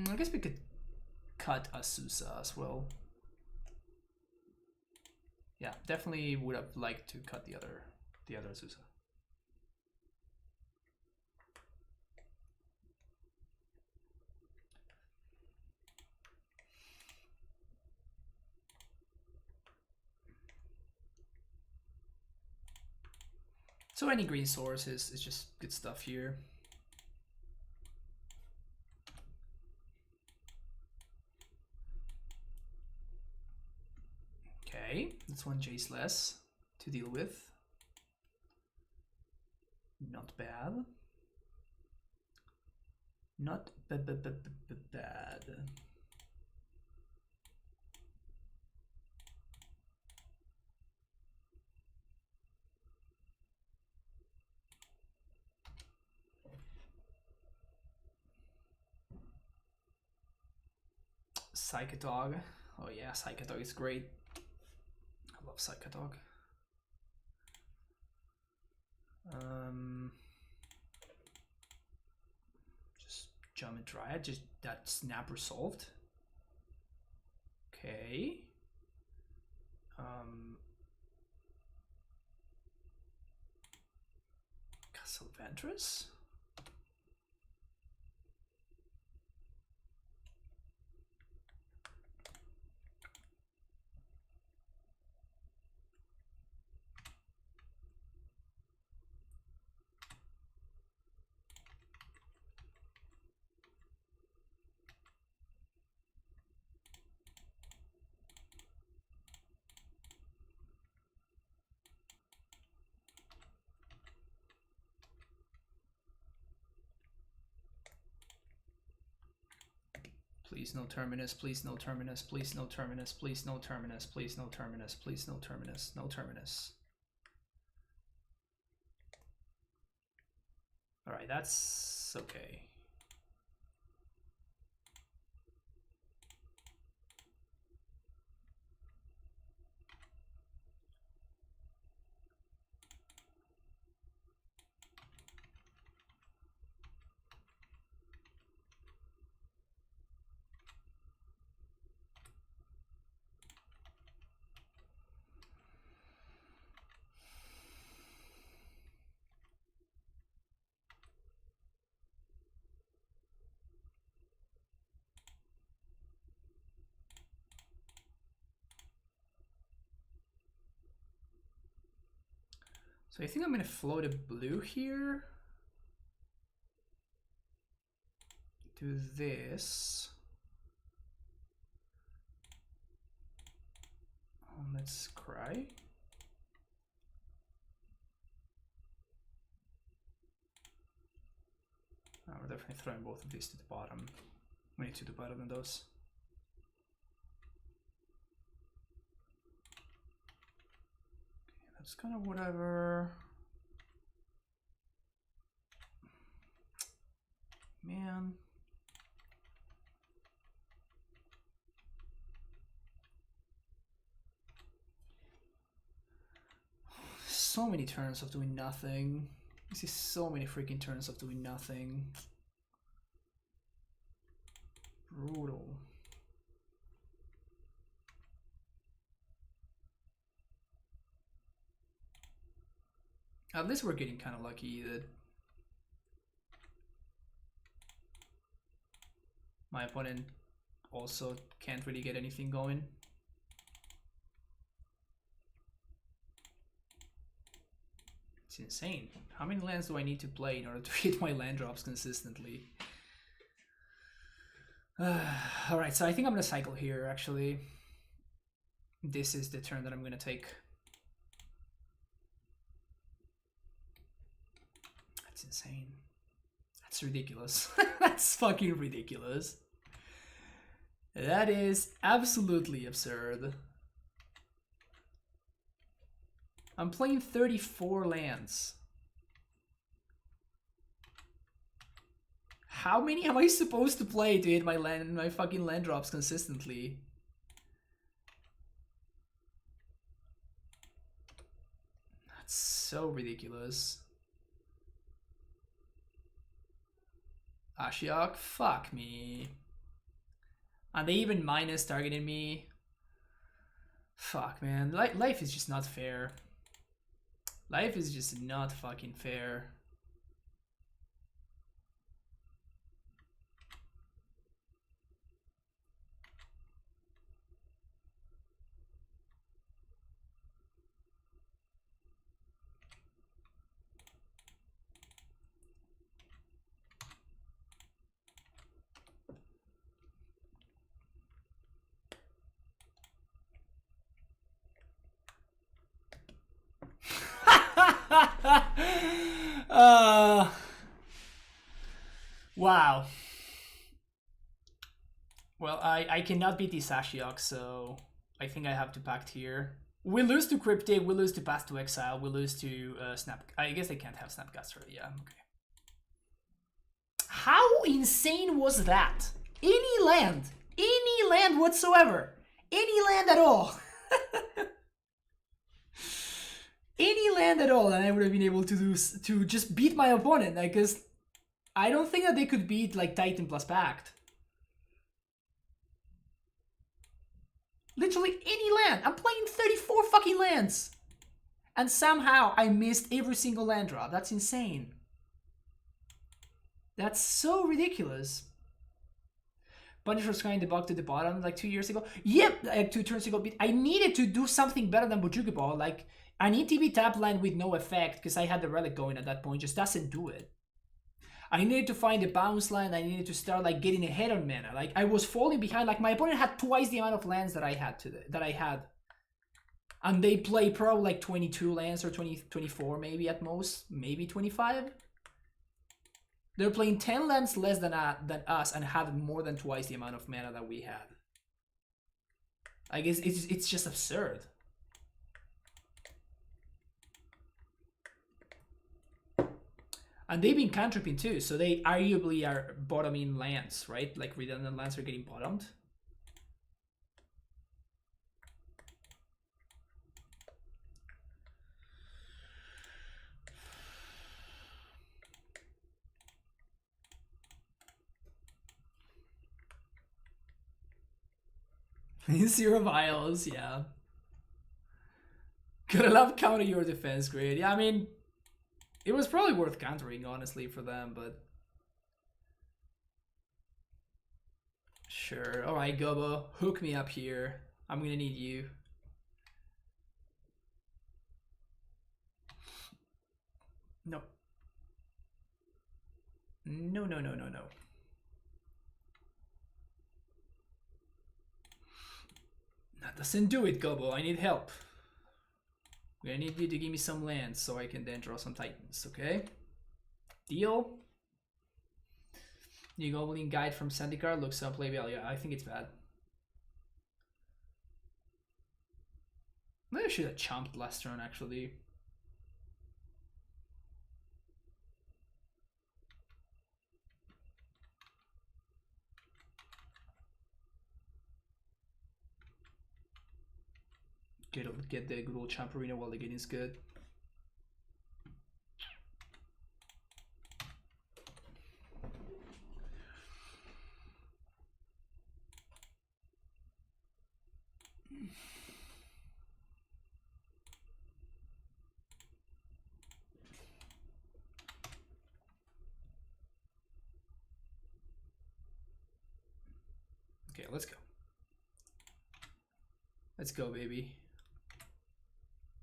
I guess we could cut Azusa as well. Yeah, definitely would have liked to cut the other Azusa. So any green source is just good stuff here. Okay, that's one Jace less to deal with. Not bad. Not bad. Psychotog. Oh yeah, Psychotog is great. I love Psychotog. Just jump and Dryad, just that snap resolved. Okay. Castle Ventress. Please no terminus, please no terminus, please no terminus, please no terminus, please no terminus, please no terminus, no terminus. Alright, that's okay. So I think I'm gonna float a blue here. Do this. Let's cry. Oh, we're definitely throwing both of these to the bottom. We need to do better than those. Okay, that's kind of whatever. Man. So many turns of doing nothing. This is so many freaking turns of doing nothing. Brutal. At least we're getting kind of lucky that my opponent also can't really get anything going. It's insane. How many lands do I need to play in order to hit my land drops consistently? Alright, so I think I'm gonna cycle here, actually. This is the turn that I'm gonna take. That's insane. That's ridiculous. That's fucking ridiculous. That is absolutely absurd. I'm playing 34 lands. How many am I supposed to play to hit my fucking land drops consistently? That's so ridiculous. Ashiok, fuck me. And they even minus targeting me. Fuck, man. Life is just not fair. Life is just not fucking fair. Wow. Well, I cannot beat these Ashiok, so I think I have to Pact here. We lose to Cryptic, we lose to Path to Exile, we lose to Snap. I guess I can't have Snapcaster, yeah, okay. How insane was that? Any land Any land whatsoever. Any land at all. Any land at all, and I would have been able to just beat my opponent. Because I don't think that they could beat like Titan plus Pact. Literally any land. I'm playing 34 fucking lands. And somehow I missed every single land drop. That's insane. That's so ridiculous. Punisher Sky in the bug to the bottom like 2 years ago. Yep, like 2 turns ago. I needed to do something better than Bojuki Ball. Like, an ETB tap line with no effect because I had the relic going at that point. Just doesn't do it. I needed to find a bounce line. I needed to start like getting ahead on mana. Like, I was falling behind. Like, my opponent had twice the amount of lands that I had and they play probably like 22 lands or 24 maybe at most, maybe 25. They're playing 10 lands less than us and had more than twice the amount of mana that we had. I guess it's just absurd. And they've been cantripping too, so they arguably are bottoming lands, right? Like redundant lands are getting bottomed. Zero vials, yeah. Gotta love counter your defense grid. Yeah, I mean, it was probably worth countering, honestly, for them, but... Sure. Alright, Gobo, hook me up here. I'm gonna need you. No. No, no, no, no, no. That doesn't do it, Gobo. I need help. I need you to give me some lands so I can then draw some Titans, okay? Deal? New Goblin Guide from Zendikar looks unplayable. Yeah, I think it's bad. Maybe I should have chomped last turn, actually. Get the good old Champerino while the getting's good. Okay, let's go. Let's go, baby.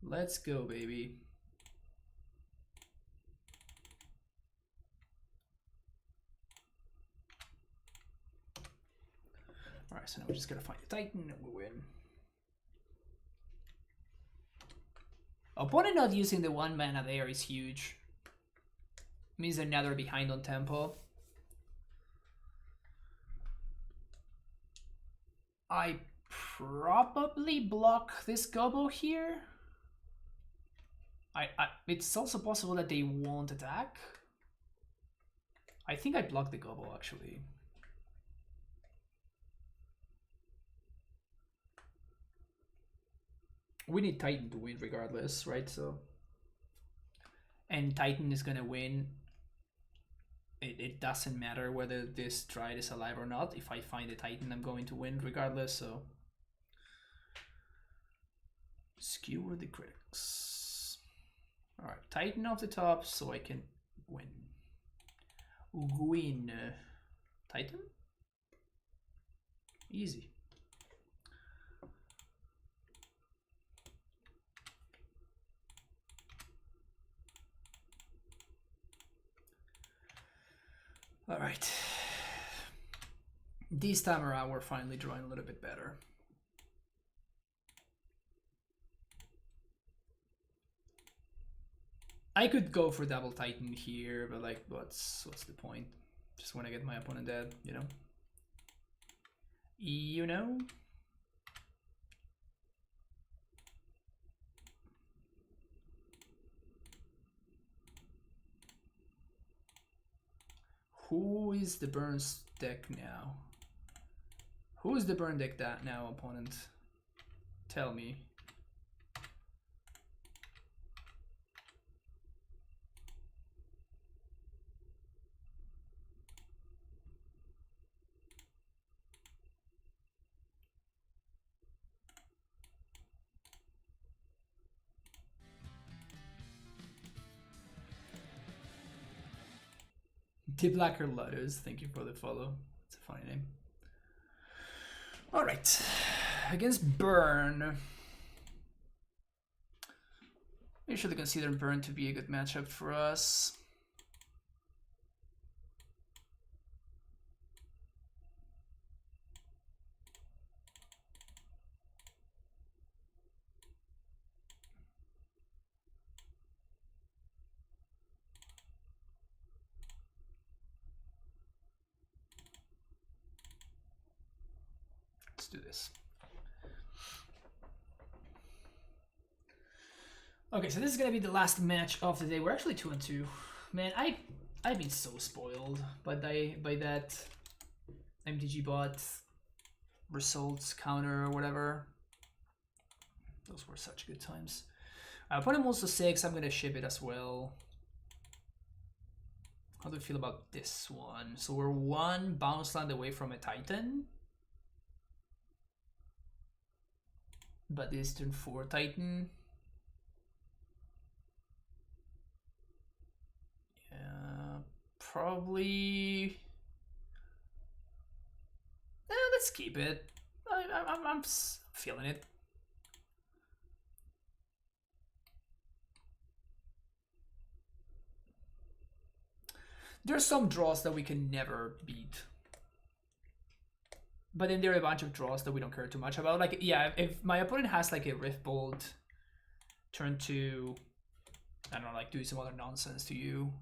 Let's go, baby. Alright, so now we're just gonna find the Titan and we'll win. Opponent not using the 1 mana there is huge. Means they're neither behind on tempo. I probably block this Gobo here. It's also possible that they won't attack. I think I blocked the Gobo actually. We need Titan to win regardless, right? So, and Titan is gonna win. It doesn't matter whether this Dryad is alive or not. If I find a Titan, I'm going to win regardless. So, skewer the critics. All right, Titan off the top, so I can win. Win. Titan. Easy. All right. This time around, we're finally drawing a little bit better. I could go for double Titan here, but like, what's the point? Just want to get my opponent dead, you know? You know? Who is the Burns deck now? Who is the burn deck that now, opponent? Tell me. Diblacker Lotus, thank you for the follow. It's a funny name. Alright. Against Burn. I usually consider Burn to be a good matchup for us. Let's do this. Okay, so this is gonna be the last match of the day. We're actually 2-2. Man, I've been so spoiled by that MTG bot results counter or whatever. Those were such good times. I put him also 6. I'm gonna ship it as well. How do you feel about this one? So we're 1 bounce land away from a Titan. But this turn 4 Titan. Yeah, probably. Let's keep it. I'm feeling it. There's some draws that we can never beat. But then there are a bunch of draws that we don't care too much about. Like, yeah, if my opponent has like a Rift Bolt, turn 2, I don't know, like do some other nonsense to you.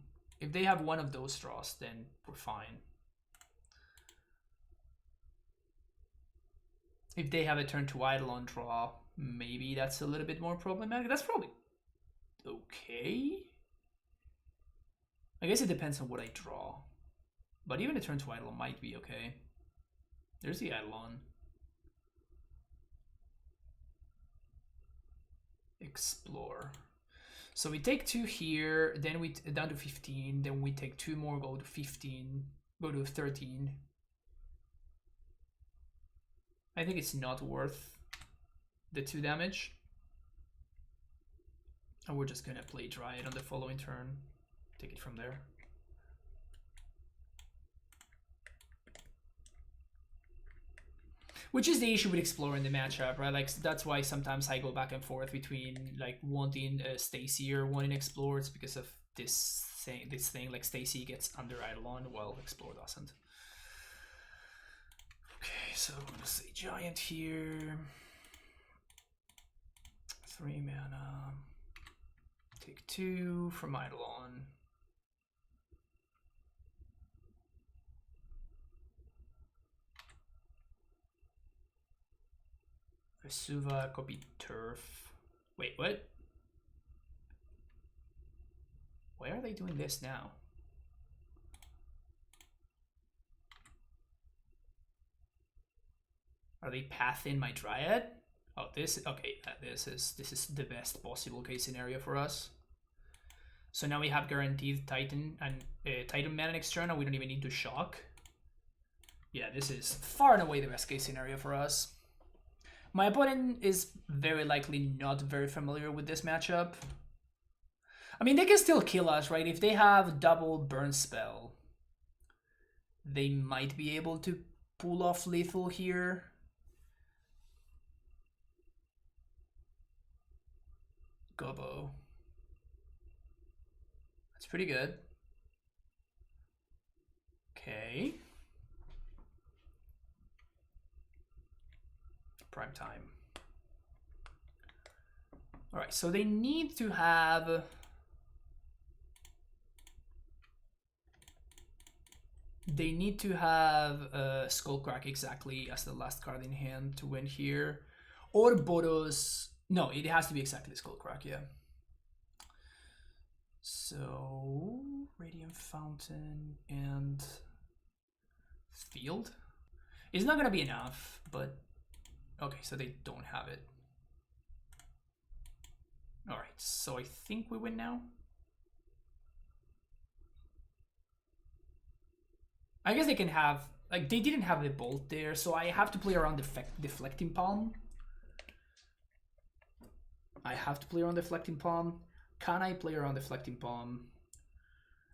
If they have one of those draws, then we're fine. If they have a turn 2 Eidolon draw, maybe that's a little bit more problematic. That's probably okay. I guess it depends on what I draw. But even a turn 2 Eidolon might be okay. There's the Eidolon. Explore. So we take 2 here, then we down to 15, then we take 2 more, go to 15, go to 13. I think it's not worth the 2 damage. And we're just gonna play Dryad on the following turn. Take it from there. Which is the issue with Explore in the matchup, right? Like, that's why sometimes I go back and forth between like wanting Stacy or wanting Explore. It's because of this thing. Like, Stacy gets under Eidolon, while Explore doesn't. Okay, so I'm gonna say Giant here. 3 mana. Take 2 from Eidolon. Vesuva, copy Turf. Wait, what? Why are they doing this now? Are they pathing my Dryad? Oh, this, okay, this is the best possible case scenario for us. So now we have guaranteed Titan and Titan mana next turn, and we don't even need to shock. Yeah, this is far and away the best case scenario for us. My opponent is very likely not very familiar with this matchup. I mean, they can still kill us, right? If they have double burn spell, they might be able to pull off lethal here. Gobo. That's pretty good. Okay. Prime time. All right, so they need to have Skullcrack exactly as the last card in hand to win here, or Boros. No, it has to be exactly Skullcrack, yeah. So Radiant Fountain and Field. It's not gonna be enough, but okay, so they don't have it. Alright, so I think we win now. I guess they can have, like, they didn't have the bolt there, so I have to play around deflecting palm. I have to play around deflecting palm. Can I play around deflecting palm?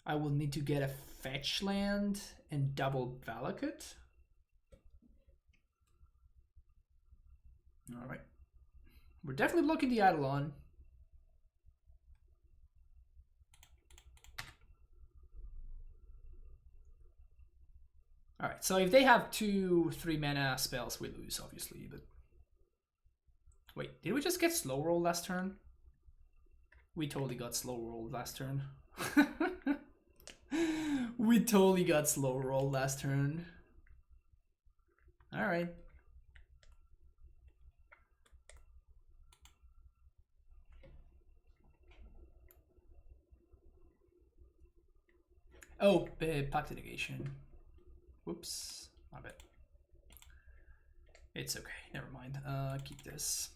I will need to get a fetch land and double Valakut. Alright. We're definitely blocking the Eidolon. Alright, so if they have 2-3 mana spells, we lose, obviously, but... Wait, did we just get slow roll last turn? We totally got slow roll last turn. We totally got slow roll last turn. Alright. Oh, Pact of Negation. Whoops, my bad. It's okay, never mind. Keep this.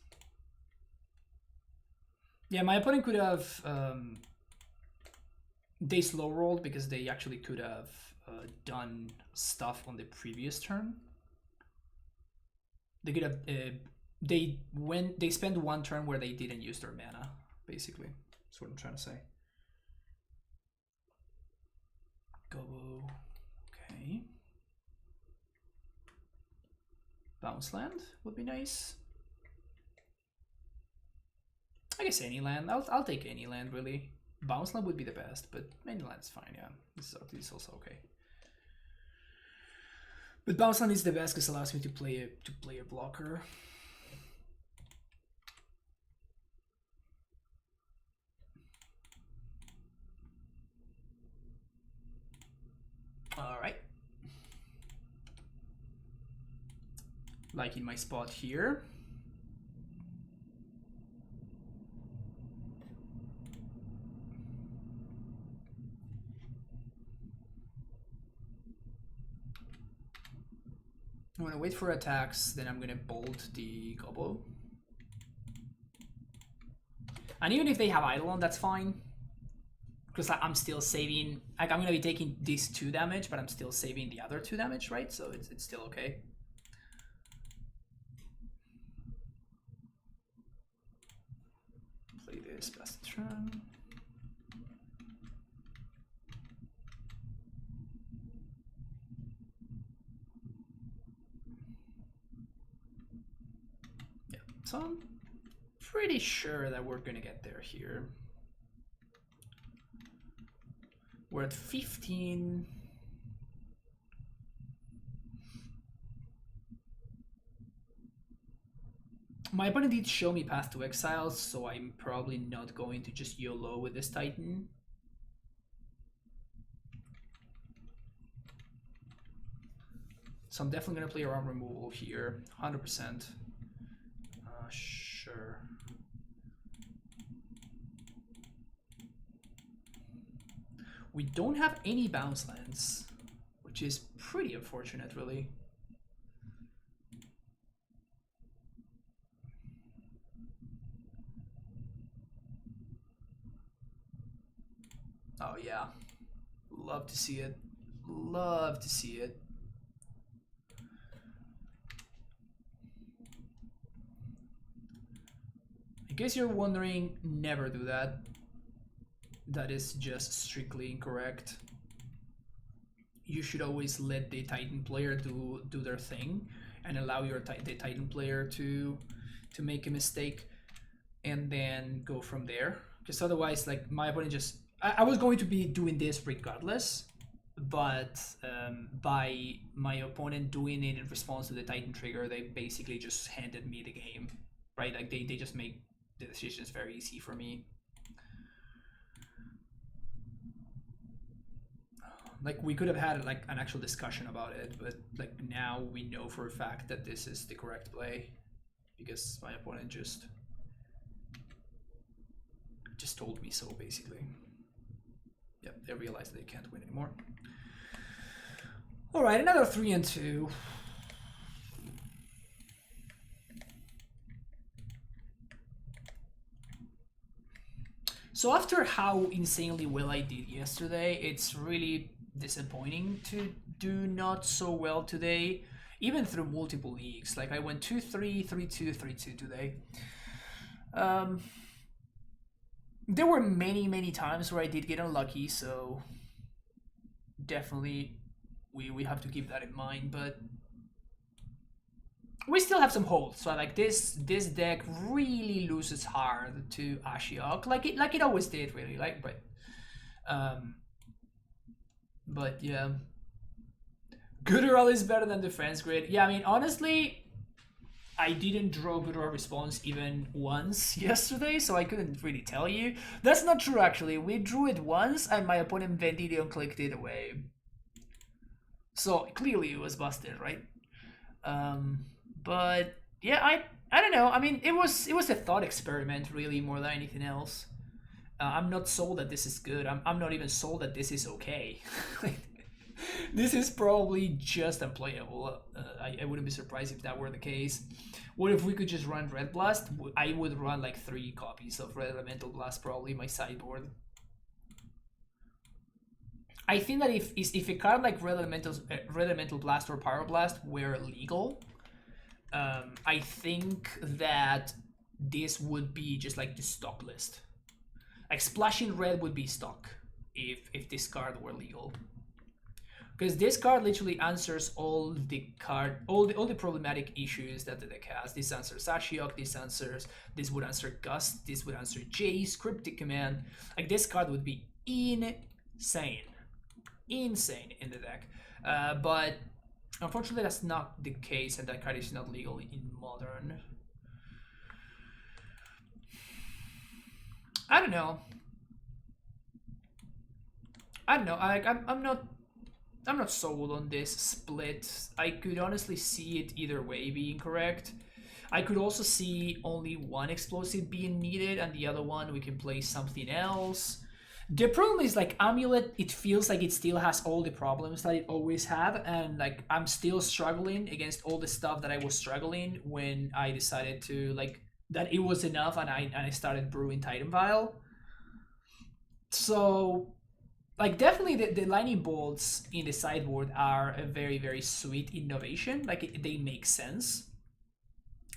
Yeah, my opponent could have they slow rolled because they actually could have done stuff on the previous turn. They could have they spent one turn where they didn't use their mana, basically. That's what I'm trying to say. Gobo. Okay. Bounce land would be nice. I guess any land. I'll take any land, really. Bounce land would be the best, but any land is fine. Yeah, this is also okay. But bounce land is the best because it allows me to play a blocker. All right. Like in my spot here. I'm gonna wait for attacks, then I'm gonna bolt the Gobo. And even if they have Eidolon, that's fine. Because I'm still saving, like I'm gonna be taking this 2 damage, but I'm still saving the other 2 damage, right? So it's still okay. Play this past the turn. Yeah, so I'm pretty sure that we're gonna get there here. We're at 15. My opponent did show me Path to Exile, so I'm probably not going to just YOLO with this Titan. So I'm definitely going to play around removal here, 100%. Sure. We don't have any bounce lands, which is pretty unfortunate, really. Oh yeah, love to see it. Love to see it. In case you're wondering, never do that. That is just strictly incorrect. You should always let the Titan player do their thing and allow the Titan player to make a mistake and then go from there. Because otherwise, like, my opponent just... I was going to be doing this regardless, but by my opponent doing it in response to the Titan trigger, they basically just handed me the game, right? Like, they just make the decisions very easy for me. Like, we could have had like an actual discussion about it, but like now we know for a fact that this is the correct play because my opponent just told me so, basically. Yep, they realized they can't win anymore. All right, another 3 and 2. So after how insanely well I did yesterday, it's really disappointing to do not so well today, even through multiple leagues. Like I went 2-3, 3-2, 3-2 today. There were many times where I did get unlucky, so definitely we have to keep that in mind, but we still have some holds. So like this deck really loses hard to Ashiok, like it always did, really. But yeah, Gooderall is better than Defense Grid. Yeah, I mean honestly, I didn't draw Gooderall response even once yesterday, so I couldn't really tell you. That's not true actually. We drew it once, and my opponent Vendidio clicked it away. So clearly it was busted, right? But yeah, I don't know. I mean, it was a thought experiment really more than anything else. I'm not sold that this is good. I'm not even sold that this is okay. This is probably just unplayable. I wouldn't be surprised if that were the case. What if we could just run Red Blast? I would run like 3 copies of Red Elemental Blast, probably my sideboard. I think that if a card like Red Elemental Blast or Pyroblast were legal, I think that this would be just like the stock list. Like Splashing Red would be stock if this card were legal. Because this card literally answers all the problematic issues that the deck has. This answers Ashiok, this would answer Gust, this would answer Jace, Cryptic Command. Like this card would be insane in the deck. But unfortunately that's not the case, and that card is not legal in Modern. I don't know. I'm not sold on this split. I could honestly see it either way being correct. I could also see only one explosive being needed, and the other one we can play something else. The problem is like AmuLIT, it feels like it still has all the problems that it always had, and like I'm still struggling against all the stuff that I was struggling when I decided to like that it was enough, and I started brewing Titan Vial. So like definitely the lightning bolts in the sideboard are a very sweet innovation. Like they make sense.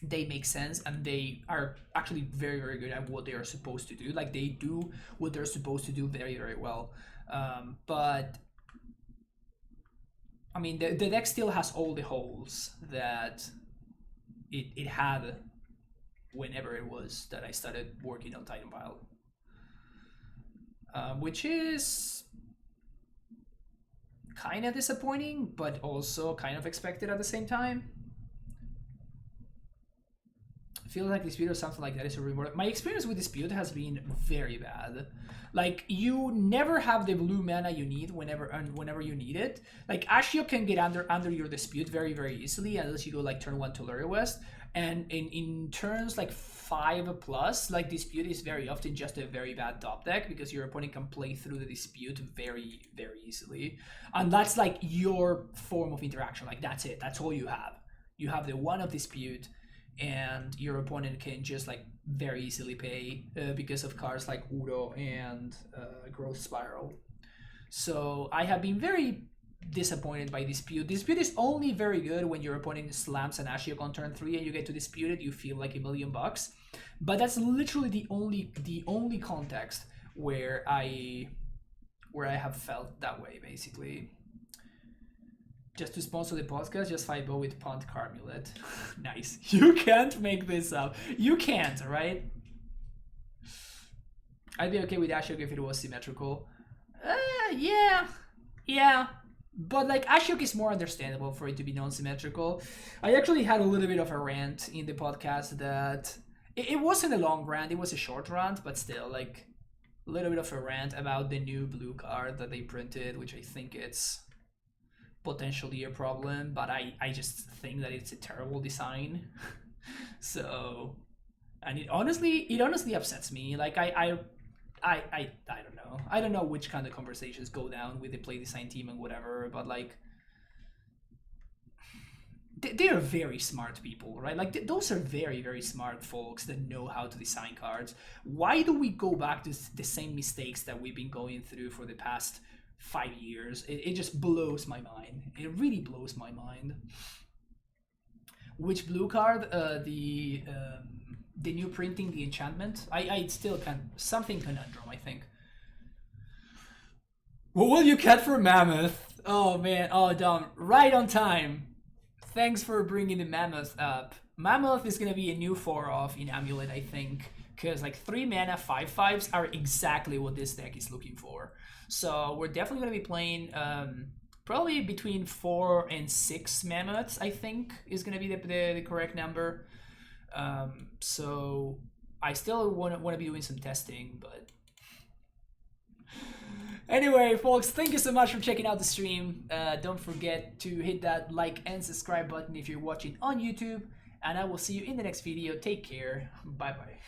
They make sense, and they are actually very good at what they are supposed to do. Like they do what they're supposed to do very well. But I mean the deck still has all the holes that it had whenever it was that I started working on Titan Vial. Which is kind of disappointing, but also kind of expected at the same time. I feel like Dispute or something like that is a reward. My experience with Dispute has been very bad. Like you never have the blue mana you need whenever you need it. Like Ashiok can get under your Dispute very easily unless you go like turn 1 to Tolaria West. And in turns like 5+, like Dispute is very often just a very bad top deck because your opponent can play through the Dispute very easily. And that's like your form of interaction. Like that's it. That's all you have. You have the one of Dispute, and your opponent can just like very easily pay because of cards like Udo and Growth Spiral. So I have been very disappointed by Dispute. Dispute is only very good when your opponent slams an Ashiok on turn 3 and you get to dispute it. You feel like $1,000,000, but that's literally the only context where I have felt that way. Basically, just to sponsor the podcast, just 5-0 with Punt Carmulet. Nice. You can't make this up. You can't, right? I'd be okay with Ashiok if it was symmetrical. Yeah. But like Ashiok is more understandable for it to be non-symmetrical. I actually had a little bit of a rant in the podcast that it wasn't a long rant, it was a short rant, but still like a little bit of a rant about the new blue card that they printed, which I think it's potentially a problem, but I just think that it's a terrible design. So, and it honestly upsets me. Like I don't know. I don't know which kind of conversations go down with the play design team and whatever, but like they are very smart people, right? Like those are very, very smart folks that know how to design cards. Why do we go back to the same mistakes that we've been going through for the past 5 years? It just blows my mind. It really blows my mind. Which blue card? The new printing, the enchantment. I still can something conundrum, I think. What will you get for Mammoth? Oh man, oh Dom, right on time. Thanks for bringing the Mammoth up. Mammoth is gonna be a new 4-off in AmuLIT, I think, because like 3 mana 5/5s are exactly what this deck is looking for. So we're definitely gonna be playing probably between 4 and 6 Mammoths, I think, is gonna be the correct number. So I still want to be doing some testing, but anyway, folks, thank you so much for checking out the stream. Don't forget to hit that like and subscribe button if you're watching on YouTube, and I will see you in the next video. Take care. Bye bye.